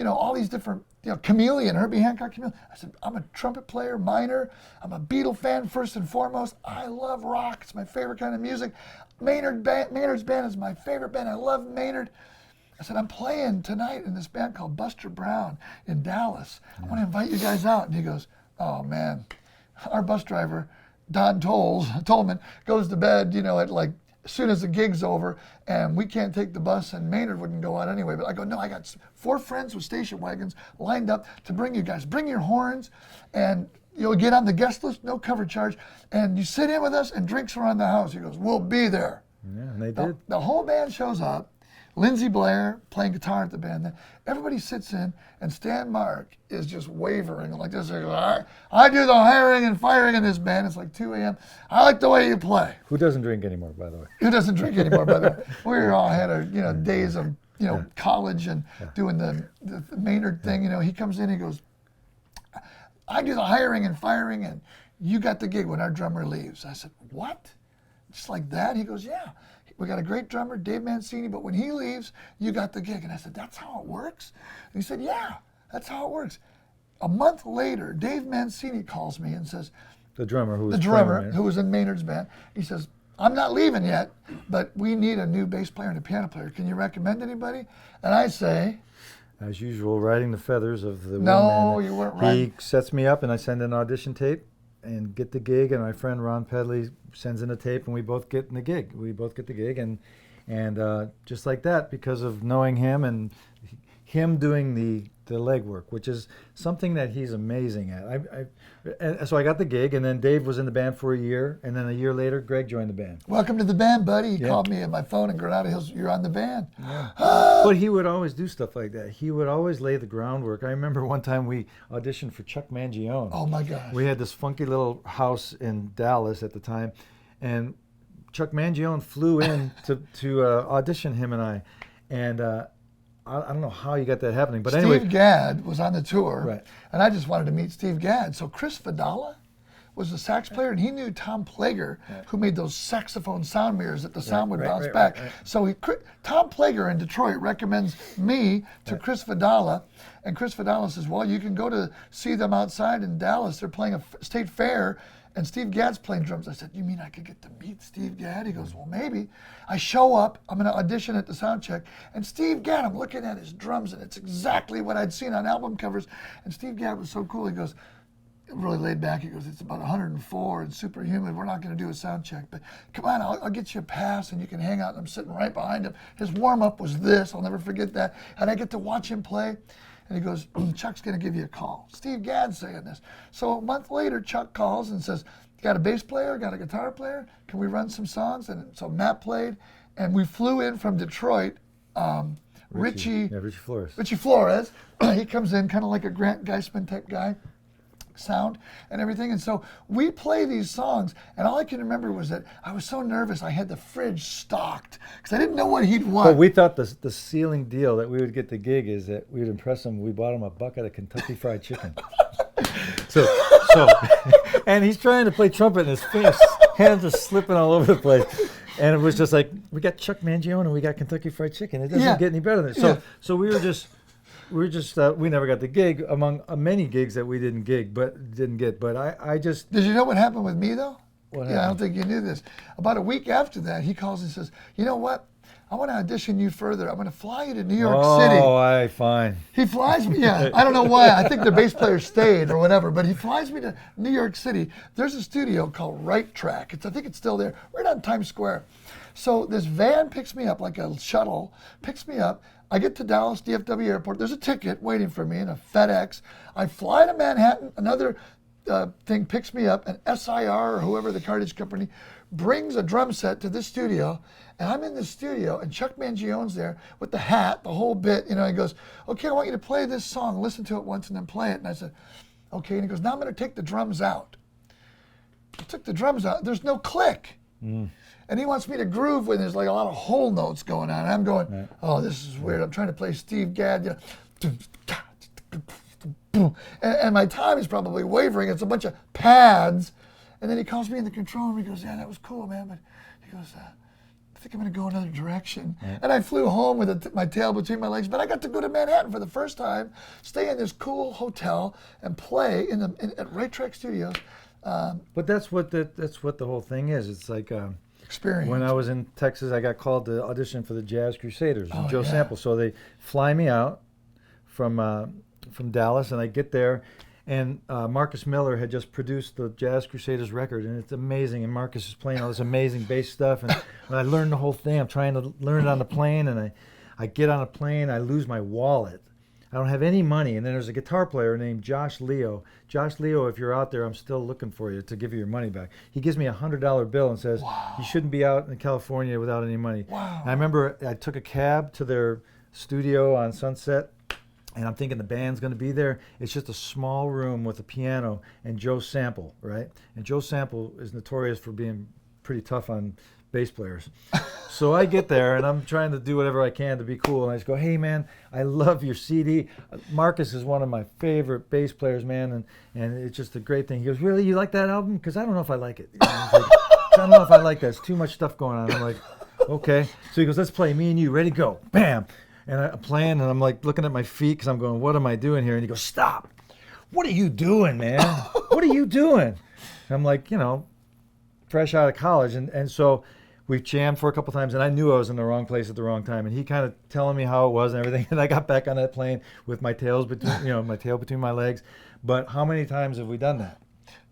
all these different, Chameleon, Herbie Hancock Chameleon. I said, I'm a trumpet player, minor. I'm a Beatle fan first and foremost. I love rock. It's my favorite kind of music. Maynard's band is my favorite band. I love Maynard. I said, I'm playing tonight in this band called Buster Brown in Dallas. I want to invite you guys out. And he goes, oh man, our bus driver, Don Tolman, goes to bed, at like as soon as the gig's over, and we can't take the bus, and Maynard wouldn't go out anyway. But I go, no, I got 4 friends with station wagons lined up to bring you guys. Bring your horns, and you'll get on the guest list, no cover charge, and you sit in with us, and drinks are on the house. He goes, we'll be there. Yeah, and they did. The whole band shows up. Lindsey Blair playing guitar at the band. Then everybody sits in, and Stan Mark is just wavering like this. I do the hiring and firing in this band. It's like 2 a.m. I like the way you play. Who doesn't drink anymore, by the way? Who doesn't drink anymore, by the way? We all had our days of college and doing the Maynard thing. He comes in, he goes, I do the hiring and firing, and you got the gig when our drummer leaves. I said, what? Just like that? He goes, yeah. We got a great drummer, Dave Mancini, but when he leaves, you got the gig. And I said, that's how it works? And he said, yeah, that's how it works. A month later, Dave Mancini calls me and says, the drummer who was in Maynard's band, he says, I'm not leaving yet, but we need a new bass player and a piano player. Can you recommend anybody? And I say, as usual, riding the feathers of the no, wingman. You weren't right. He sets me up, and I send an audition tape and get the gig, and my friend Ron Pedley sends in a tape, and we both get in the gig. We both get the gig, and just like that, because of knowing him and him doing the legwork, which is something that he's amazing at. So I got the gig, and then Dave was in the band for a year, and then a year later, Greg joined the band. Welcome to the band, buddy. He called me on my phone in Granada Hills. You're on the band. Yeah. But he would always do stuff like that. He would always lay the groundwork. I remember one time we auditioned for Chuck Mangione. Oh my gosh. We had this funky little house in Dallas at the time, and Chuck Mangione flew in to audition him and I, and I don't know how you got that happening, but anyway. Steve Gadd was on the tour, right, and I just wanted to meet Steve Gadd. So Chris Vidala was the sax player, and he knew Tom Plager, who made those saxophone sound mirrors that the sound would bounce back. So Tom Plager in Detroit recommends me to Chris Vidala, and Chris Vidala says, well, you can go to see them outside in Dallas. They're playing a state fair, and Steve Gadd's playing drums. I said, you mean I could get to meet Steve Gadd? He goes, well, maybe. I show up, I'm going to audition at the sound check, and Steve Gadd, I'm looking at his drums, and it's exactly what I'd seen on album covers. And Steve Gadd was so cool. He goes, really laid back, he goes, it's about 104 and super humid. We're not going to do a sound check, but come on, I'll get you a pass, and you can hang out. And I'm sitting right behind him. His warm-up was this. I'll never forget that. And I get to watch him play. And he goes, Chuck's going to give you a call. Steve Gadd's saying this. So a month later, Chuck calls and says, got a bass player, got a guitar player? Can we run some songs? And so Matt played, and we flew in from Detroit. Richie Flores. Richie Flores. He comes in kind of like a Grant Geisman type guy, sound and everything. And so we play these songs, and all I can remember was that I was so nervous I had the fridge stocked because I didn't know what he'd want. But we thought the ceiling deal that we would get the gig is that we'd impress him. We bought him a bucket of Kentucky Fried Chicken. So, and he's trying to play trumpet, and his hands are slipping all over the place. And it was just like, we got Chuck Mangione and we got Kentucky Fried Chicken. It doesn't get any better than that. So we never got the gig among many gigs that we didn't get. But I just. Did you know what happened with me though? What happened? I don't think you knew this. About a week after that, he calls and says, you know what? I want to audition you further. I'm going to fly you to New York City. Oh, fine. He flies me, I don't know why. I think the bass player stayed or whatever, but he flies me to New York City. There's a studio called Right Track. I think it's still there, right on Times Square. So this van picks me up, like a shuttle, picks me up. I get to Dallas DFW Airport. There's a ticket waiting for me in a FedEx. I fly to Manhattan. Another thing picks me up, and SIR or whoever the cartage company brings a drum set to this studio, and I'm in the studio, and Chuck Mangione's there with the hat, the whole bit, he goes, okay, I want you to play this song, listen to it once and then play it. And I said, okay, and he goes, now I'm going to take the drums out. I took the drums out, there's no click. And he wants me to groove when there's like a lot of whole notes going on. And I'm going, oh, this is weird. I'm trying to play Steve Gadd. boom. And my time is probably wavering. It's a bunch of pads. And then he calls me in the control room. He goes, yeah, that was cool, man. But he goes, I think I'm going to go another direction. Yeah. And I flew home with my tail between my legs. But I got to go to Manhattan for the first time, stay in this cool hotel, and play at Right Track Studios. But that's what the whole thing is. It's like experience. When I was in Texas, I got called to audition for the Jazz Crusaders and Joe yeah. Sample. So they fly me out from Dallas, and I get there. And Marcus Miller had just produced the Jazz Crusaders record, and it's amazing. And Marcus is playing all this amazing bass stuff, and I learned the whole thing. I'm trying to learn it on the plane, and I get on a plane. I lose my wallet. I don't have any money. And then there's a guitar player named Josh Leo. Josh Leo, if you're out there, I'm still looking for you to give you your money back. He gives me $100 bill and says, wow, you shouldn't be out in California without any money. Wow. And I remember I took a cab to their studio on Sunset. And I'm thinking the band's going to be there. It's just a small room with a piano and Joe Sample, right? And Joe Sample is notorious for being pretty tough on bass players. So I get there, and I'm trying to do whatever I can to be cool. And I just go, hey, man, I love your CD. Marcus is one of my favorite bass players, man, and it's just a great thing. He goes, really, you like that album? Because I don't know if I like it. I don't know if I like that. It's too much stuff going on. I'm like, okay. So he goes, let's play Me and You. Ready, go. Bam. And I'm playing, and I'm like looking at my feet because I'm going, what am I doing here? And he goes, stop. What are you doing, man? What are you doing? And I'm like, fresh out of college. And so we jammed for a couple times, and I knew I was in the wrong place at the wrong time. And he kind of telling me how it was and everything. And I got back on that plane with my tail between my legs. But how many times have we done that?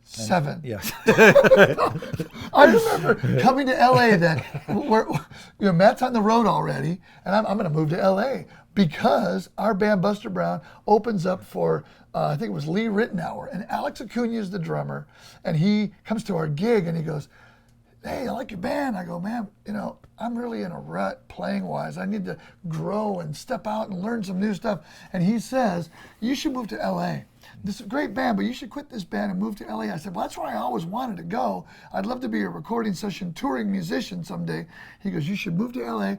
7. Yes. I remember coming to LA then, Matt's on the road already, and I'm going to move to LA because our band Buster Brown opens up for, I think it was Lee Ritenour, and Alex Acuna is the drummer, and he comes to our gig and he goes, hey, I like your band. I go, man, I'm really in a rut playing wise. I need to grow and step out and learn some new stuff. And he says, you should move to LA. This is a great band, but you should quit this band and move to LA. I said, well, that's where I always wanted to go. I'd love to be a recording session touring musician someday. He goes, you should move to LA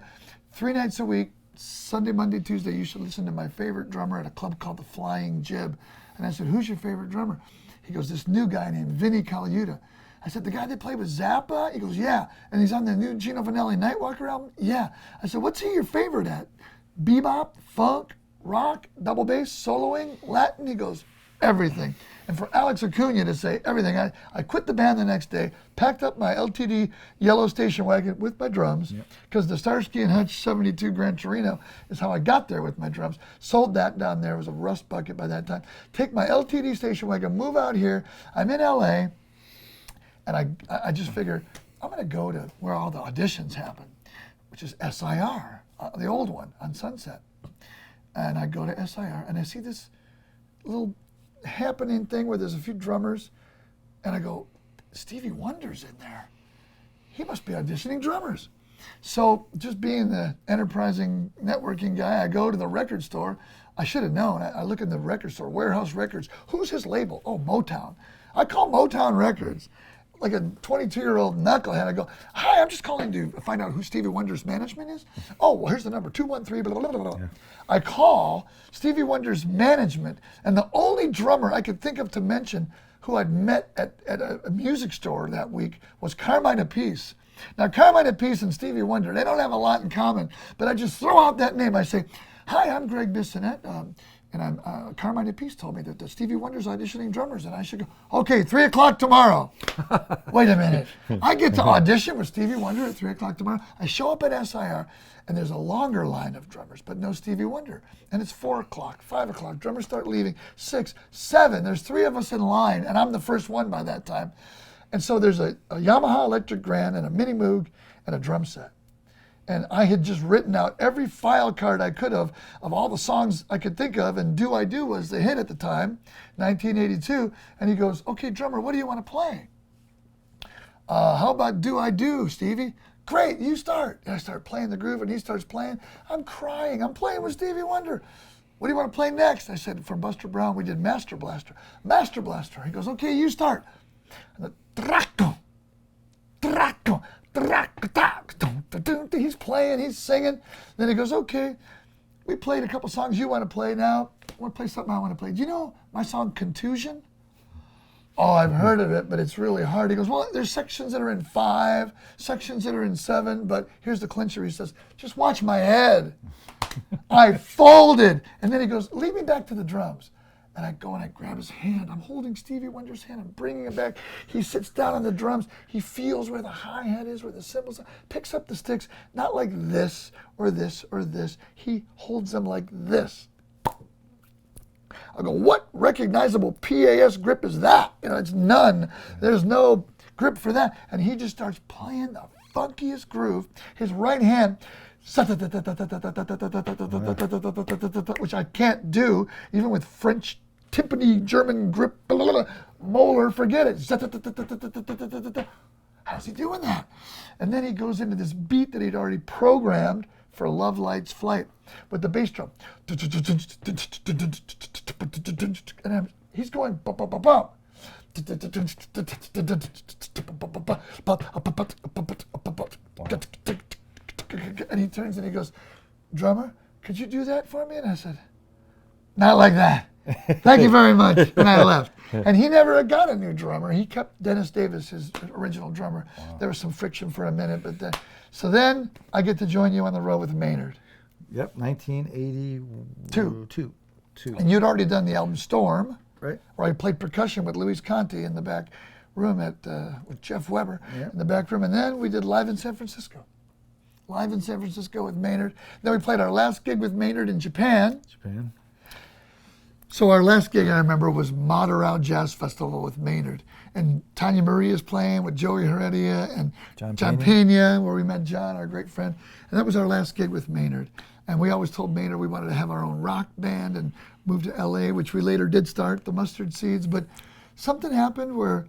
3 nights a week, Sunday, Monday, Tuesday. You should listen to my favorite drummer at a club called the Flying Jib. And I said, who's your favorite drummer? He goes, this new guy named Vinny Colaiuta. I said, the guy that played with Zappa? He goes, yeah. And he's on the new Gino Vanelli Nightwalker album? Yeah. I said, what's he your favorite at? Bebop, funk, rock, double bass, soloing, Latin? He goes, everything. And for Alex Acuna to say everything, I quit the band the next day, packed up my LTD yellow station wagon with my drums, because the Starsky and Hutch 72 Gran Torino is how I got there with my drums. Sold that down there. It was a rust bucket by that time. Take my LTD station wagon, move out here. I'm in LA. And I just figured, I'm going to go to where all the auditions happen, which is SIR, the old one on Sunset. And I go to SIR, and I see this little happening thing where there's a few drummers, and I go, Stevie Wonder's in there. He must be auditioning drummers. So just being the enterprising networking guy, I go to the record store. I should have known. I look in the record store, Warehouse Records. Who's his label? Oh, Motown. I call Motown Records. Like a 22-year-old knucklehead, I go, hi, I'm just calling to find out who Stevie Wonder's management is. Oh, well, here's the number, 213, blah, blah, blah, blah. Yeah. I call Stevie Wonder's management, and the only drummer I could think of to mention who I'd met at a music store that week was Carmine Appice. Now, Carmine Appice and Stevie Wonder, they don't have a lot in common, but I just throw out that name. I say, hi, I'm Greg Bissonette. And I'm Carmine Appice told me that Stevie Wonder's auditioning drummers, and I should go, okay, 3 o'clock tomorrow. Wait a minute. I get to audition with Stevie Wonder at 3 o'clock tomorrow. I show up at SIR, and there's a longer line of drummers, but no Stevie Wonder. And it's 4 o'clock, 5 o'clock. Drummers start leaving, 6, 7. There's 3 of us in line, and I'm the first one by that time. And so there's a Yamaha Electric Grand and a Mini Moog and a drum set. And I had just written out every file card I could of all the songs I could think of, and Do I Do was the hit at the time, 1982. And he goes, okay, drummer, what do you want to play? How about Do I Do, Stevie? Great, you start. And I start playing the groove, and he starts playing. I'm crying. I'm playing with Stevie Wonder. What do you want to play next? I said, for Buster Brown, we did Master Blaster. Master Blaster. He goes, okay, you start. And the he's playing, he's singing. Then he goes, okay, we played a couple songs you want to play now. I want to play something I want to play. Do you know my song Contusion? Oh, I've heard of it, but it's really hard. He goes, well, there's sections that are in 5, sections that are in 7, but here's the clincher. He says, just watch my head. I folded. And then he goes, lead me back to the drums. And I go and I grab his hand. I'm holding Stevie Wonder's hand. I'm bringing him back. He sits down on the drums. He feels where the hi-hat is, where the cymbals are. Picks up the sticks, not like this or this or this. He holds them like this. I go, what recognizable PAS grip is that? You know, it's none. There's no grip for that. And he just starts playing the funkiest groove. His right hand, which I can't do, even with French timpani, German grip, molar, forget it. How's he doing that? And then he goes into this beat that he'd already programmed for Love Light's Flight with the bass drum. And he's going bum, bum, bum, bum. And he turns and he goes, drummer, could you do that for me? And I said, not like that. Thank you very much. And I left. And he never got a new drummer. He kept Dennis Davis, his original drummer. Wow. There was some friction for a minute, but so then I get to join you on the road with Maynard. Yep, 1982. And you'd already done the album Storm, right? Where I played percussion with Luis Conti in the back room with Jeff Weber in the back room. And then we did Live in San Francisco. Live in San Francisco with Maynard. Then we played our last gig with Maynard in Japan. So our last gig I remember was Madarao Jazz Festival with Maynard. And Tanya Marie is playing with Joey Heredia and John Pena, where we met John, our great friend. And that was our last gig with Maynard. And we always told Maynard we wanted to have our own rock band and move to LA, which we later did start, the Mustard Seeds. But something happened where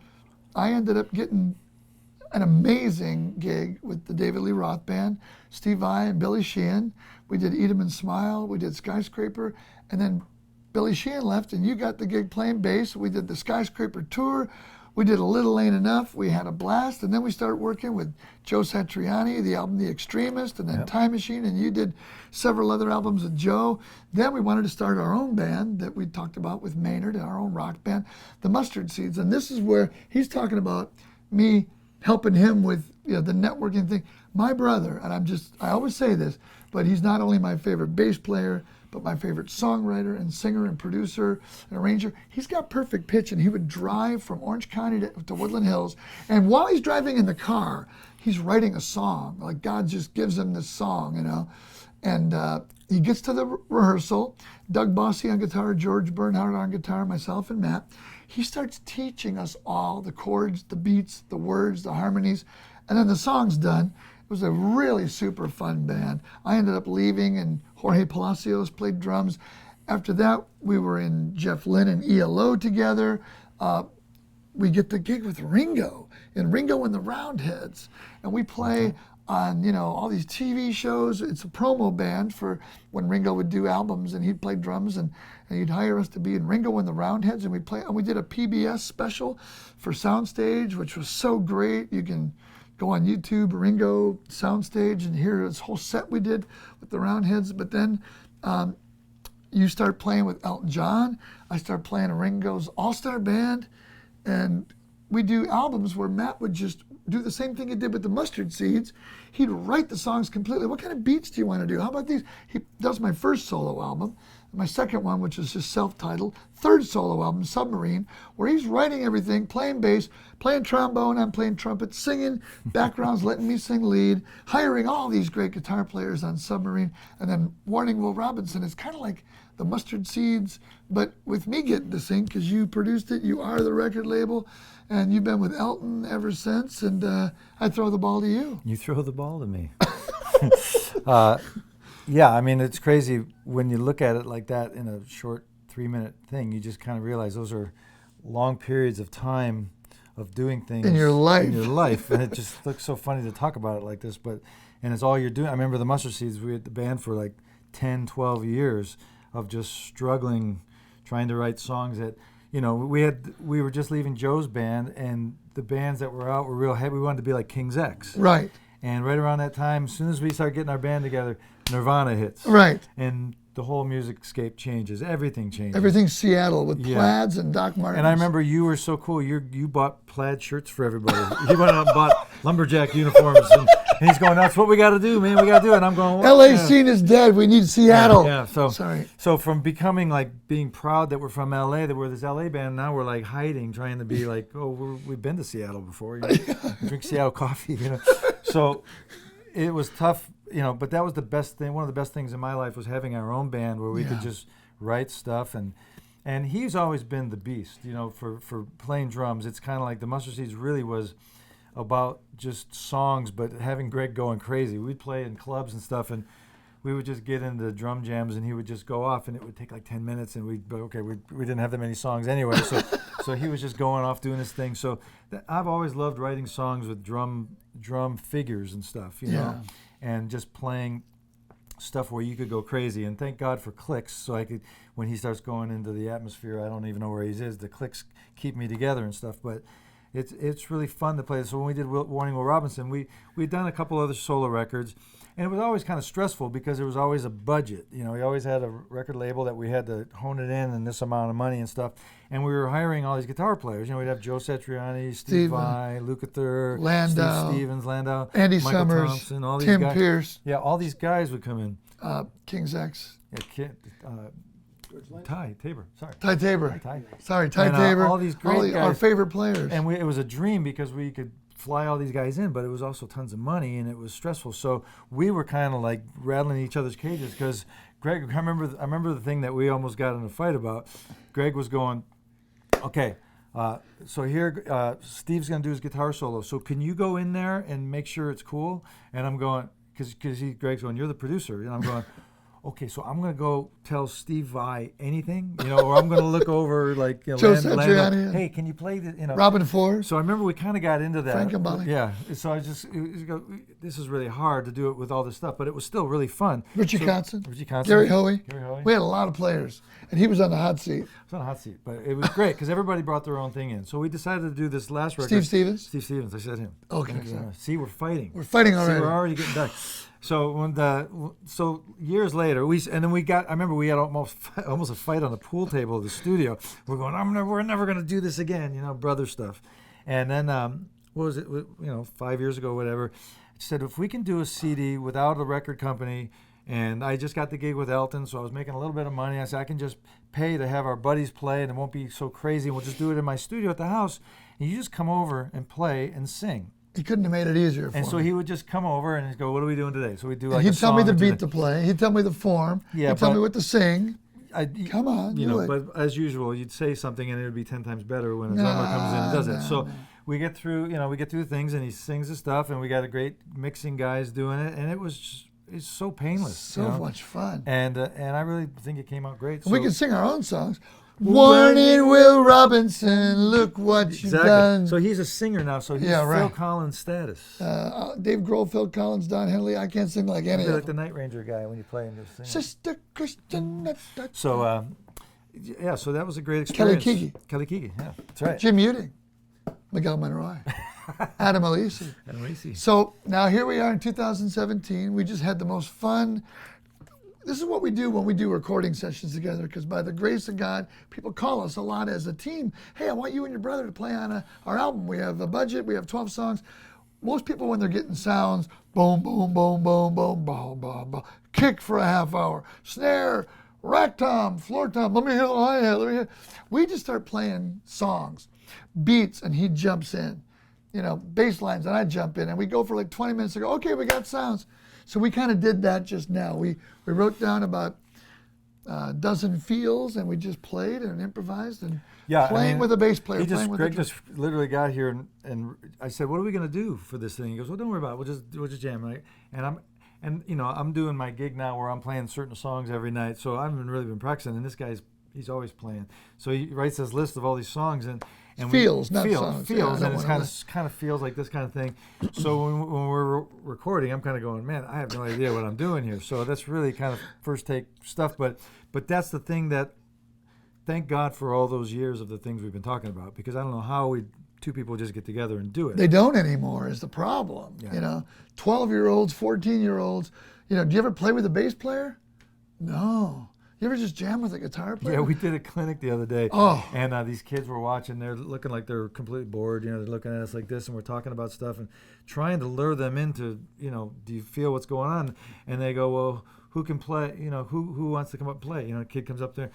I ended up getting an amazing gig with the David Lee Roth Band, Steve Vai and Billy Sheehan. We did Eat 'em and Smile, we did Skyscraper, and then Billy Sheehan left and you got the gig playing bass. We did the Skyscraper tour. We did A Little Ain't Enough. We had a blast. And then we started working with Joe Satriani, the album The Extremist, and then Time Machine, and you did several other albums with Joe. Then we wanted to start our own band that we talked about with Maynard, our own rock band, the Mustard Seeds. And this is where he's talking about me helping him with the networking thing. My brother, and I always say this, but he's not only my favorite bass player, but my favorite songwriter and singer and producer and arranger. He's got perfect pitch, and he would drive from Orange County to Woodland Hills. And while he's driving in the car, he's writing a song. Like God just gives him this song, And he gets to the rehearsal. Doug Bossy on guitar, George Bernhardt on guitar, myself and Matt. He starts teaching us all the chords, the beats, the words, the harmonies, and then the song's done. It was a really super fun band. I ended up leaving, and Jorge Palacios played drums. After that, we were in Jeff Lynne and ELO together. We get the gig with Ringo, and Ringo and the Roundheads, and we play on all these TV shows. It's a promo band for when Ringo would do albums, and he'd play drums, and he'd hire us to be in Ringo and the Roundheads, and we did a PBS special for Soundstage, which was so great. You can go on YouTube, Ringo Soundstage, and hear this whole set we did with the Roundheads. But then you start playing with Elton John. I start playing Ringo's All-Star Band, and we do albums where Matt would just do the same thing he did with the Mustard Seeds. He'd write the songs completely. What kind of beats do you want to do? How about these? That was my first solo album. My second one, which is just self-titled. Third solo album, Submarine, where he's writing everything, playing bass, playing trombone, I'm playing trumpet, singing, backgrounds, letting me sing lead, hiring all these great guitar players on Submarine, and then Warning Will Robinson. It's kind of like the Mustard Seeds, but with me getting to sing, because you produced it, you are the record label, and you've been with Elton ever since, and I throw the ball to you. You throw the ball to me. Yeah, I mean, it's crazy when you look at it like that in a short 3-minute thing. You just kind of realize those are long periods of time of doing things in your life. And it just looks so funny to talk about it like this, and it's all you're doing. I remember the Mustard Seeds, we had the band for like 10, 12 years of just struggling, trying to write songs that, we were just leaving Joe's band, and the bands that were out were real heavy. We wanted to be like King's X. Right. And right around that time, as soon as we started getting our band together, Nirvana hits. Right. And the whole musicscape changes. Everything changes. Everything's Seattle with Yeah. plaids and Doc Martens. And I remember you were so cool. You bought plaid shirts for everybody. You went out and bought lumberjack uniforms, and he's going, "That's what we got to do, man. We got to do it." And I'm going, "What?" LA scene is dead. We need Seattle. Yeah. Sorry. So from becoming being proud that we're from LA, that we're this LA band, now we're hiding, trying to be we've been to Seattle before. Drink Seattle coffee, So it was tough, but that was the best thing. One of the best things in my life was having our own band where we could just write stuff. And he's always been the beast, for playing drums. It's kind of like the Mustard Seeds really was about just songs, but having Greg going crazy. We'd play in clubs and stuff, and we would just get into drum jams, and he would just go off, and it would take 10 minutes, and we'd go, okay, we didn't have that many songs anyway, so he was just going off doing his thing. So I've always loved writing songs with drum figures and stuff, and just playing stuff where you could go crazy. And thank God for clicks, so I could, when he starts going into the atmosphere, I don't even know where he is, the clicks keep me together and stuff. But it's really fun to play. So when we did Warning Will Robinson, we'd done a couple other solo records, and it was always kind of stressful because there was always a budget. We always had a record label that we had to hone it in and this amount of money and stuff. And we were hiring all these guitar players. We'd have Joe Satriani, Steve Vai, Lukather, Landau, Steve Stevens, Landau, Andy Michael Summers, Thompson, all these Tim guys. Pierce. Yeah, all these guys would come in. King's X. Yeah, Ty Tabor. Sorry. Ty Tabor. Ty. Sorry, Ty And, Tabor. all these great guys. Our favorite players. And it was a dream because we could fly all these guys in, but it was also tons of money and it was stressful. So we were kind of rattling each other's cages because Greg, I remember the thing that we almost got in a fight about. Greg was going, okay, so here Steve's going to do his guitar solo. So can you go in there and make sure it's cool? And I'm going, because Greg's going, you're the producer. And I'm going, okay, so I'm going to go tell Steve Vai anything, or I'm going to look over Joe Satriani. Hey, can you play the, Robin Ford. So I remember we kind of got into that. Frank Gambale. Yeah. So this is really hard to do it with all this stuff, but it was still really fun. Richie Kotzen. Gary Hoey. We had a lot of players, and he was on the hot seat. I was on the hot seat, but it was great because everybody brought their own thing in. So we decided to do this last record. Steve Stevens. Steve Stevens. I said him. Okay. See, we're fighting. We're fighting already. See, we're already getting done. So so years later, I remember we had almost a fight on the pool table of the studio. We're going, we're never going to do this again, brother stuff. And then, what was it, 5 years ago, whatever, I said, if we can do a CD without a record company, and I just got the gig with Elton, so I was making a little bit of money. I said, I can just pay to have our buddies play, and it won't be so crazy. We'll just do it in my studio at the house, and you just come over and play and sing. He couldn't have made it easier for me. And so he would just come over and he'd go, what are we doing today? So we'd do he'd tell me the beat to play. He'd tell me the form. Yeah, he'd tell me what to sing. Come on, but as usual, you'd say something and it would be 10 times better when a drummer comes in and does it. So we get through things and he sings the stuff and we got a great mixing guys doing it, and it's so painless. So much fun. And I really think it came out great. We can sing our own songs. Warning, Will Robinson, look what you've done. So he's a singer now, so he's Phil Collins status. Dave Grohl, Phil Collins, Don Henley. I can't sing like any of them. Like the Night Ranger guy when you play and just sing. Sister Christian. So, so that was a great experience. Kelly Keegan, yeah, that's right. Jim Uting, Miguel Monroy, Adam Alisi. So now here we are in 2017. We just had the most fun. This is what we do when we do recording sessions together, because by the grace of God, people call us a lot as a team. Hey, I want you and your brother to play on our album. We have a budget. We have 12 songs. Most people, when they're getting sounds, boom, boom, boom, boom, boom, boom, boom, boom, kick for a half hour, snare, rack tom, floor tom, let me hear the hi-hat, let me hear. We just start playing songs, beats, and he jumps in. Bass lines, and I jump in, and we go for 20 minutes and go, okay, we got sounds. So we kind of did that just now. We wrote down about a dozen feels, and we just played and improvised and playing with a bass player. Greg just literally got here, and I said, "What are we gonna do for this thing?" He goes, "Well, don't worry about it. We'll just jam." Right? And I'm doing my gig now where I'm playing certain songs every night, so I haven't really been practicing. And this guy's he's always playing. So he writes this list of all these songs and feels, not songs. Feels, and it's kind of feels like this kind of thing. So when we're recording, I'm kind of going, man, I have no idea what I'm doing here. So that's really kind of first take stuff. But that's the thing that, thank God for all those years of the things we've been talking about, because I don't know how two people just get together and do it. They don't anymore is the problem. 12-year-olds, 14-year-olds. Do you ever play with a bass player? No. You ever just jam with a guitar player? Yeah, we did a clinic the other day, Oh. and these kids were watching. They're looking like they're completely bored. They're looking at us like this, and we're talking about stuff and trying to lure them into, do you feel what's going on? And they go, well, who can play? Who wants to come up and play? A kid comes up there,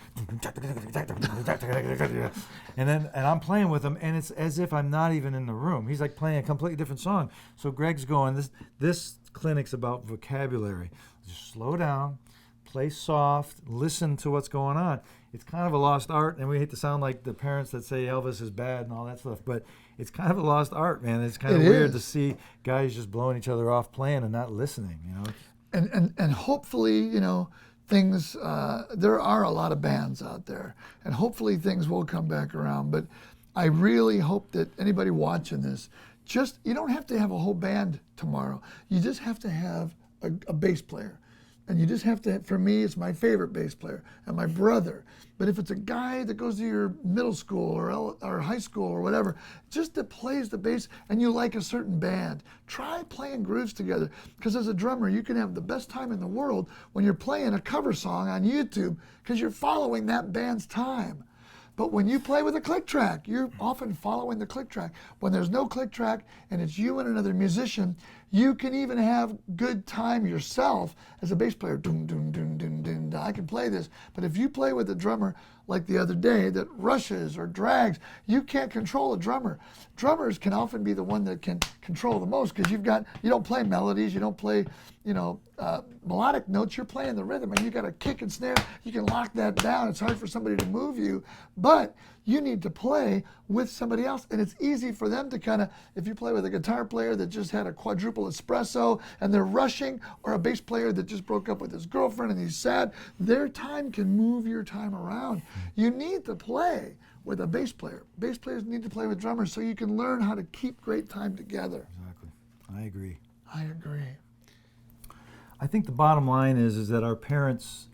and I'm playing with him, and it's as if I'm not even in the room. He's like playing a completely different song. So Greg's going, this clinic's about vocabulary. Just slow down. Play soft, listen to what's going on. It's kind of a lost art, and we hate to sound like the parents that say Elvis is bad and all that stuff, but it's kind of a lost art, man. It's kind of weird to see guys just blowing each other off playing and not listening, And hopefully, things, there are a lot of bands out there, and hopefully things will come back around, but I really hope that anybody watching this, you don't have to have a whole band tomorrow. You just have to have a bass player. And you just have to, for me, it's my favorite bass player and my brother. But if it's a guy that goes to your middle school or high school or whatever, just that plays the bass and you like a certain band, try playing grooves together. Because as a drummer, you can have the best time in the world when you're playing a cover song on YouTube because you're following that band's time. But when you play with a click track, you're often following the click track. When there's no click track and it's you and another musician, you can even have good time yourself as a bass player. Doom, doom, doom, doom, doom. I can play this. But if you play with a drummer like the other day that rushes or drags, you can't control a drummer. Drummers can often be the one that can control the most because you don't play melodies, you don't play, melodic notes, you're playing the rhythm and you got a kick and snare, you can lock that down. It's hard for somebody to move you, but you need to play with somebody else, and it's easy for them to if you play with a guitar player that just had a quadruple espresso and they're rushing, or a bass player that just broke up with his girlfriend and he's sad, their time can move your time around. You need to play with a bass player. Bass players need to play with drummers so you can learn how to keep great time together. Exactly. I agree. I agree. I think the bottom line is that our parents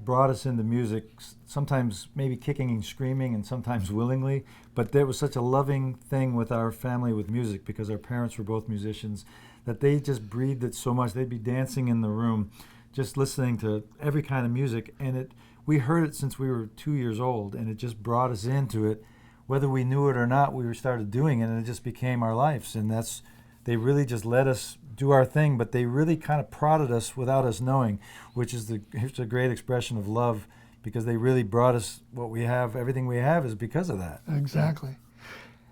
brought us into music, sometimes maybe kicking and screaming and sometimes willingly, but there was such a loving thing with our family with music because our parents were both musicians that they just breathed it so much. They'd be dancing in the room, just listening to every kind of music, and we heard it since we were 2 years old, and it just brought us into it. Whether we knew it or not, we started doing it, and it just became our lives, and they really just let us do our thing, but they really kind of prodded us without us knowing, which is here's a great expression of love, because they really brought us what we have. Everything we have is because of that. Exactly.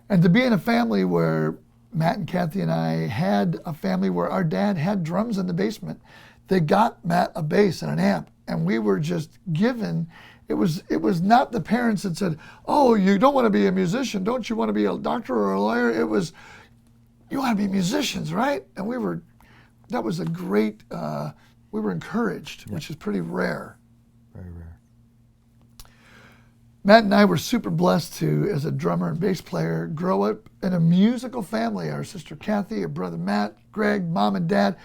And to be in a family where Matt and Kathy and I had a family where our dad had drums in the basement, they got Matt a bass and an amp, and we were just given. It was not the parents that said, "Oh, you don't want to be a musician, don't you want to be a doctor or a lawyer?" It was, "You want to be musicians, right?" And that was a great, we were encouraged, which is pretty rare. Very rare. Matt and I were super blessed to, as a drummer and bass player, grow up in a musical family. Our sister Kathy, our brother Matt, Greg, mom and dad.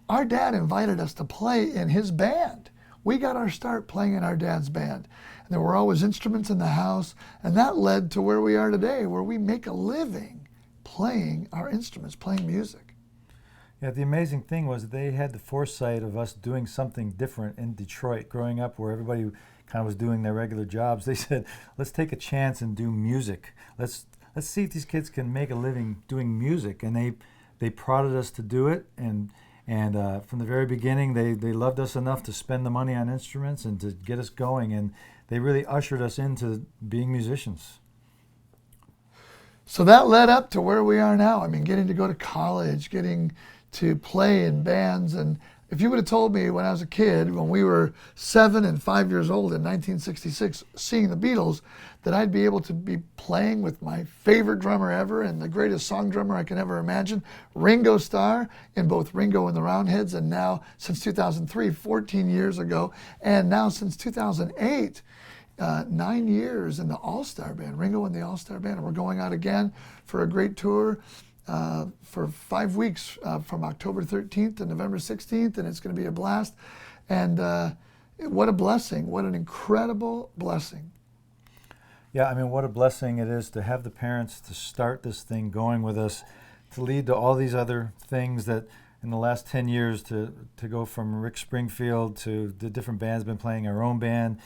Our dad invited us to play in his band. We got our start playing in our dad's band. And there were always instruments in the house, and that led to where we are today, where we make a living playing our instruments, playing music. Yeah, the amazing thing was they had the foresight of us doing something different in Detroit, growing up where everybody kind of was doing their regular jobs. They said, let's take a chance and do music. Let's see if these kids can make a living doing music. And they prodded us to do it, and from the very beginning, they loved us enough to spend the money on instruments and to get us going, and they really ushered us into being musicians. So that led up to where we are now. I mean, getting to go to college, getting to play in bands. And if you would have told me when I was a kid, when we were 7 and 5 years old in 1966, seeing the Beatles, that I'd be able to be playing with my favorite drummer ever and the greatest song drummer I can ever imagine, Ringo Starr, in both Ringo and the Roundheads, and now since 2003, 14 years ago, and now since 2008, 9 years in the All-Star Band, Ringo and the All-Star Band, and we're going out again for a great tour for 5 weeks from October 13th to November 16th, and it's going to be a blast. And what a blessing, what an incredible blessing. Yeah, I mean, what a blessing it is to have the parents to start this thing going with us, to lead to all these other things that, in the last 10 years to go from Rick Springfield to the different bands, been playing our own band,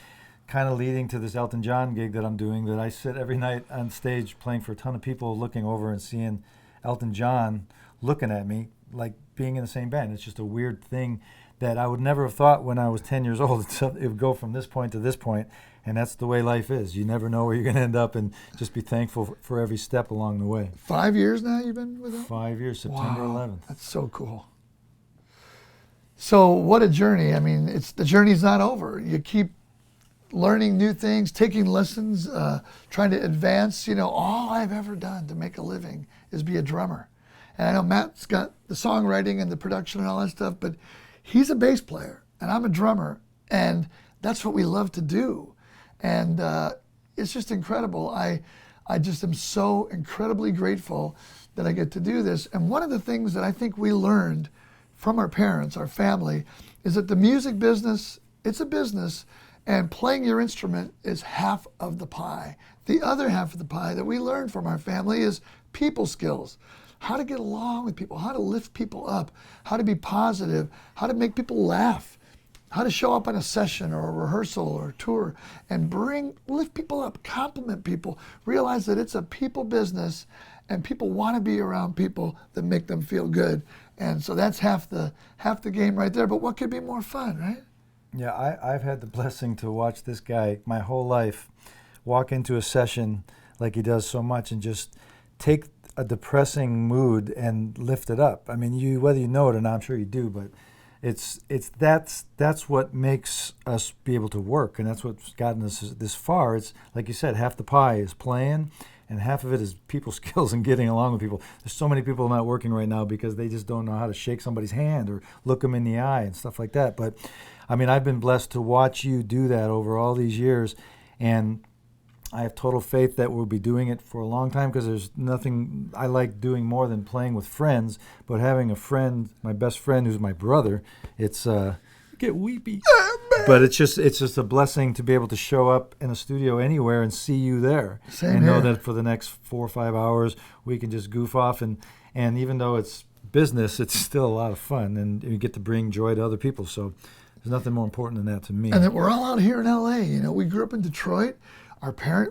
kind of leading to this Elton John gig that I'm doing, that I sit every night on stage playing for a ton of people, looking over and seeing Elton John looking at me like being in the same band. It's just a weird thing that I would never have thought when I was 10 years old. It would go from this point to this point, and that's the way life is. You never know where you're going to end up, and just be thankful for every step along the way. 5 years now you've been with them? 5 years, September Wow, 11th. that's so cool. So what a journey. I mean, the journey's not over. You keep learning new things, taking lessons, trying to advance. You know, all I've ever done to make a living is be a drummer. And I know Matt's got the songwriting and the production and all that stuff, but he's a bass player and I'm a drummer, and that's what we love to do. And it's just incredible. I just am so incredibly grateful that I get to do this. And one of the things that I think we learned from our parents, our family, is that the music business, it's a business, and playing your instrument is half of the pie. The other half of the pie that we learned from our family is people skills. How to get along with people, how to lift people up, how to be positive, how to make people laugh, how to show up on a session or a rehearsal or a tour and lift people up, compliment people, realize that it's a people business and people want to be around people that make them feel good. And so that's half the game right there. But what could be more fun, right? Yeah, I've had the blessing to watch this guy my whole life walk into a session like he does so much and just take a depressing mood and lift it up. I mean, whether you know it or not, I'm sure you do, but that's what makes us be able to work, and that's what's gotten us this far. It's like you said, half the pie is playing, and half of it is people skills and getting along with people. There's so many people not working right now because they just don't know how to shake somebody's hand or look them in the eye and stuff like that. But I mean, I've been blessed to watch you do that over all these years, and I have total faith that we'll be doing it for a long time, because there's nothing I like doing more than playing with friends. But having a friend, my best friend, who's my brother, it's get weepy. But it's just a blessing to be able to show up in a studio anywhere and see you there. Same and know here. that for the next 4 or 5 hours we can just goof off, and even though it's business, it's still a lot of fun, and you get to bring joy to other people. So there's nothing more important than that to me. And that we're all out here in LA. You know, we grew up in Detroit.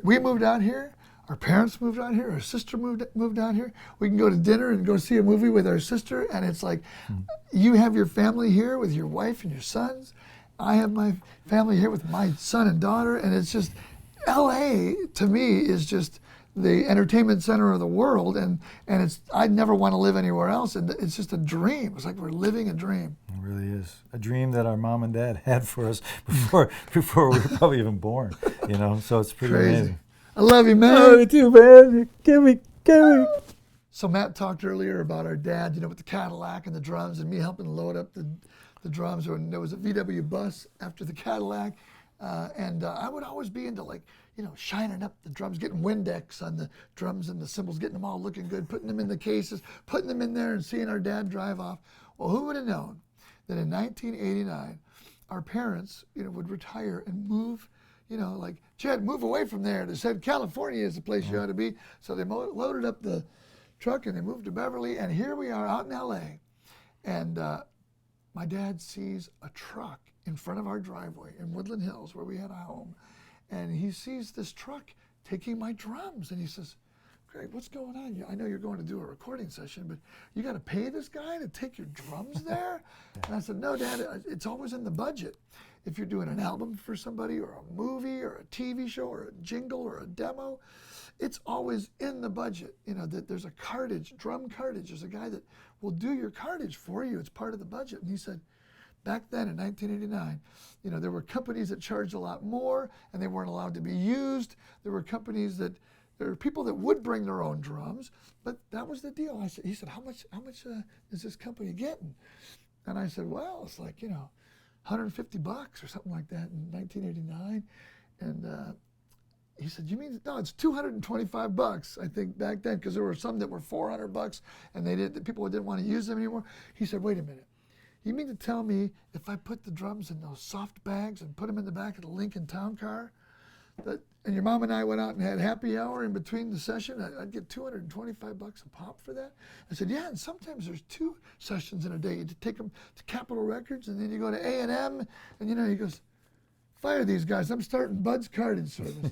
We moved out here. Our parents moved out here. Our sister moved out here. We can go to dinner and go see a movie with our sister, and it's like, you have your family here with your wife and your sons. I have my family here with my son and daughter, and it's just, LA to me is just the entertainment center of the world, and I'd never want to live anywhere else, and it's just a dream. It's like we're living a dream. It really is a dream that our mom and dad had for us before we were probably even born. You know, so it's pretty Crazy. amazing. I love you, man. Oh, me too, man. Give me. So Matt talked earlier about our dad, you know, with the Cadillac and the drums, and me helping load up the drums. When there was a VW bus after the Cadillac, and I would always be into, like, you know, shining up the drums, getting Windex on the drums and the cymbals, getting them all looking good, putting them in the cases, putting them in there, and seeing our dad drive off. Well, who would have known that in 1989, our parents, you know, would retire and move, you know, like, Chad, move away from there. They said California is the place you ought to be. So they loaded up the truck and they moved to Beverly, and here we are out in LA. And my dad sees a truck in front of our driveway in Woodland Hills, where we had a home, and he sees this truck taking my drums, and he says, Greg, what's going on? I know you're going to do a recording session, but you got to pay this guy to take your drums there? And I said, no, Dad, it's always in the budget. If you're doing an album for somebody, or a movie, or a TV show, or a jingle, or a demo, it's always in the budget. You know, that there's a cartage, drum cartage. There's a guy that will do your cartage for you. It's part of the budget. And he said, back then in 1989, you know, there were companies that charged a lot more, and they weren't allowed to be used. There were there were people that would bring their own drums, but that was the deal. He said, how much is this company getting? And I said, well, it's like, you know, $150 or something like that in 1989. And he said, you mean, no, it's $225, I think, back then, because there were some that were $400, and people didn't want to use them anymore. He said, wait a minute. You mean to tell me if I put the drums in those soft bags and put them in the back of the Lincoln Town Car, And your mom and I went out and had happy hour in between the session. I'd get $225 a pop for that. I said, yeah, and sometimes there's 2 sessions in a day. You take them to Capitol Records, and then you go to A&M, and he goes, fire these guys. I'm starting Bud's Cartage service.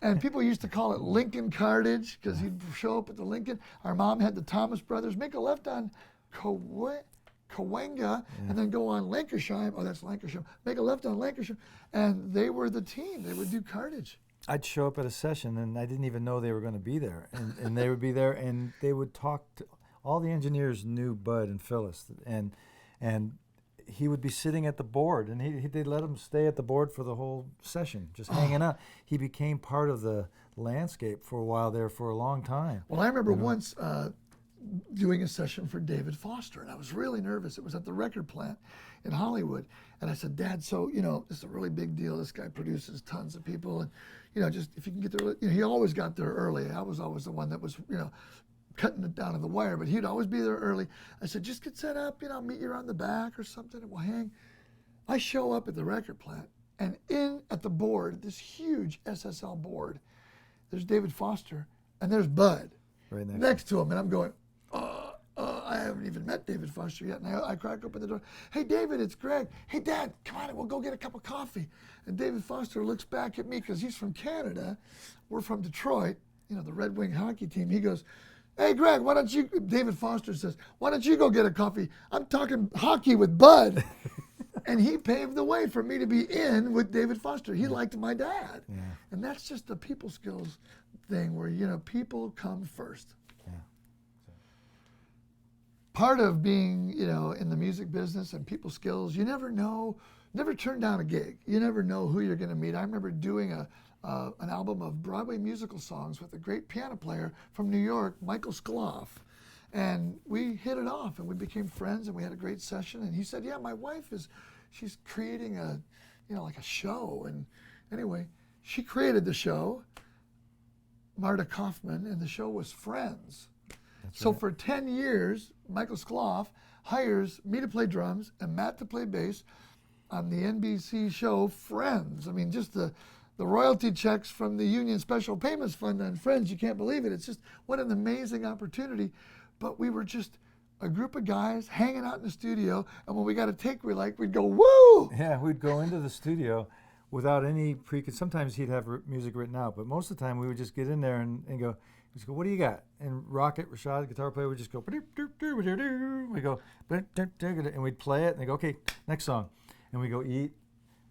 And people used to call it Lincoln Cartage because he'd show up at the Lincoln. Our mom had the Thomas brothers make a left on Cahuenga and then go on Lancashire. Oh, that's Lancashire. Make a left on Lancashire. And they were the team. They would do Cartage. I'd show up at a session and I didn't even know they were going to be there. And they would be there and they would talk to, all the engineers knew Bud and Phyllis. And he would be sitting at the board, and they'd let him stay at the board for the whole session, just hanging out. He became part of the landscape for a while there, for a long time. Well, I remember once doing a session for David Foster, and I was really nervous. It was at the record plant in Hollywood, and I said, Dad, so, this is a really big deal. This guy produces tons of people, and, just if you can get there, he always got there early. I was always the one that was, cutting it down to the wire, but he'd always be there early. I said, just get set up, I'll meet you around the back or something, and we'll hang. I show up at the record plant, and at the board, this huge SSL board, there's David Foster, and there's Bud Right next to him, and I'm going, I haven't even met David Foster yet, and I crack open the door. Hey, David, it's Greg. Hey, Dad, come on, we'll go get a cup of coffee. And David Foster looks back at me because he's from Canada. We're from Detroit, the Red Wing hockey team. He goes, hey, Greg, why don't you, David Foster says, why don't you go get a coffee? I'm talking hockey with Bud. And he paved the way for me to be in with David Foster. He liked my dad. Yeah. And that's just the people skills thing where, people come first. Yeah. Part of being, in the music business and people skills, you never turn down a gig. You never know who you're going to meet. I remember doing an album of Broadway musical songs with a great piano player from New York, Michael Skloff. And we hit it off and we became friends and we had a great session. And he said, yeah, my wife she's creating like a show. And anyway, she created the show, Marta Kaufman, and the show was Friends. So right. For 10 years, Michael Skloff hires me to play drums and Matt to play bass on the NBC show Friends. I mean, just the royalty checks from the Union Special Payments Fund on Friends, you can't believe it. It's just, what an amazing opportunity. But we were just a group of guys hanging out in the studio, and when we got a take we liked, we'd go, woo! Yeah, we'd go into the studio without any sometimes he'd have music written out, but most of the time we would just get in there and go, what do you got? And Rocket, Rashad, guitar player, would just go, we go, and we'd play it, and they go, okay, next song. And we go eat,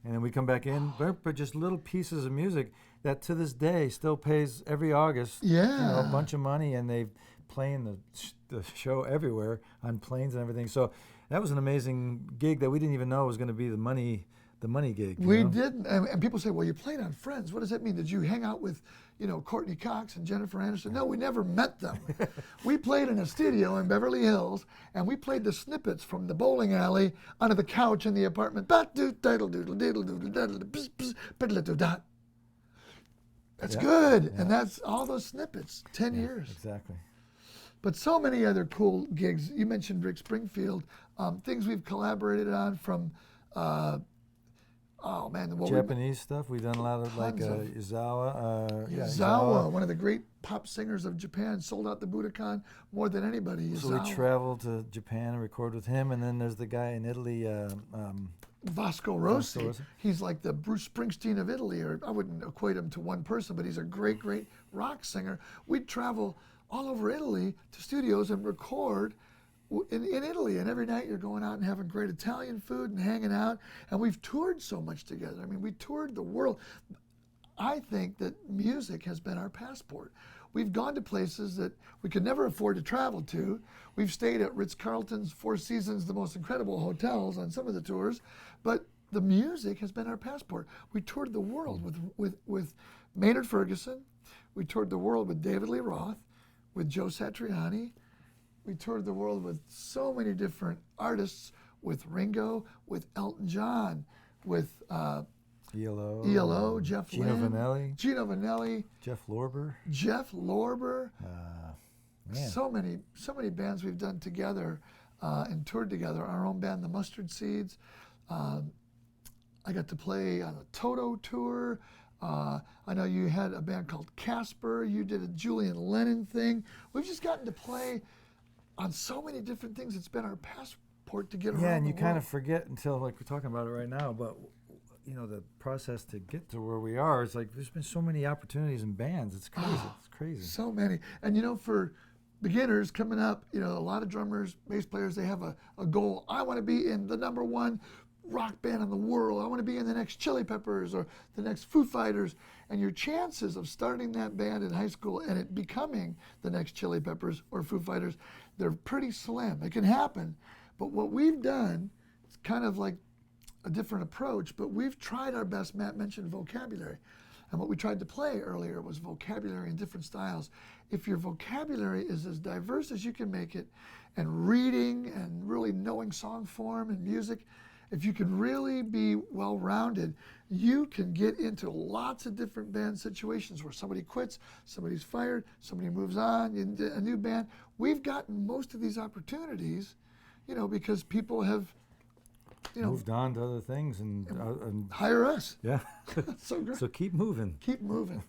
and then we come back in, but just little pieces of music that to this day still pays every August a bunch of money, and they playing the show everywhere on planes and everything. So that was an amazing gig that we didn't even know was going to be the money gig. We didn't, and people say, well, you played on Friends. What does that mean? Did you hang out with, Courtney Cox and Jennifer Aniston? No, we never met them. We played in a studio in Beverly Hills, and we played the snippets from the bowling alley onto the couch in the apartment. That's good, and that's all those snippets, 10 years. Exactly. But so many other cool gigs. You mentioned Rick Springfield, things we've collaborated on from, Japanese stuff. We've done a lot of Izawa. Izawa, one of the great pop singers of Japan, sold out the Budokan more than anybody. Izawa. So we traveled to Japan and recorded with him, and then there's the guy in Italy, Vasco Rossi. He's like the Bruce Springsteen of Italy, or I wouldn't equate him to one person, but he's a great, great rock singer. We'd travel all over Italy to studios and record in Italy, and every night you're going out and having great Italian food and hanging out, and we've toured so much together. I mean, we toured the world. I think that music has been our passport. We've gone to places that we could never afford to travel to. We've stayed at Ritz-Carlton's, Four Seasons, the most incredible hotels on some of the tours, but the music has been our passport. We toured the world with Maynard Ferguson. We toured the world with David Lee Roth, with Joe Satriani. We toured the world with so many different artists, with Ringo, with Elton John, with ELO, Jeff Gino Lynne, Vanelli, Jeff Lorber. Man. So many bands we've done together and toured together. Our own band, the Mustard Seeds. I got to play on a Toto tour. I know you had a band called Casper. You did a Julian Lennon thing. We've just gotten to play on so many different things. It's been our passport to get around Yeah, and the you kind world. of forget until like we're talking about it right now, but the process to get to where we are is like there's been so many opportunities in bands. It's crazy. It's crazy. So many. And for beginners coming up, a lot of drummers, bass players, they have a goal. I want to be in the #1 rock band in the world. I want to be in the next Chili Peppers or the next Foo Fighters. And your chances of starting that band in high school and it becoming the next Chili Peppers or Foo Fighters, they're pretty slim. It can happen. But what we've done, it's kind of like a different approach, but we've tried our best. Matt mentioned vocabulary. And what we tried to play earlier was vocabulary in different styles. If your vocabulary is as diverse as you can make it, and reading and really knowing song form and music, if you can really be well-rounded, you can get into lots of different band situations where somebody quits, somebody's fired, somebody moves on, into a new band. We've gotten most of these opportunities, because people have, Moved on to other things and hire us. yeah. So great. So keep moving. Keep moving.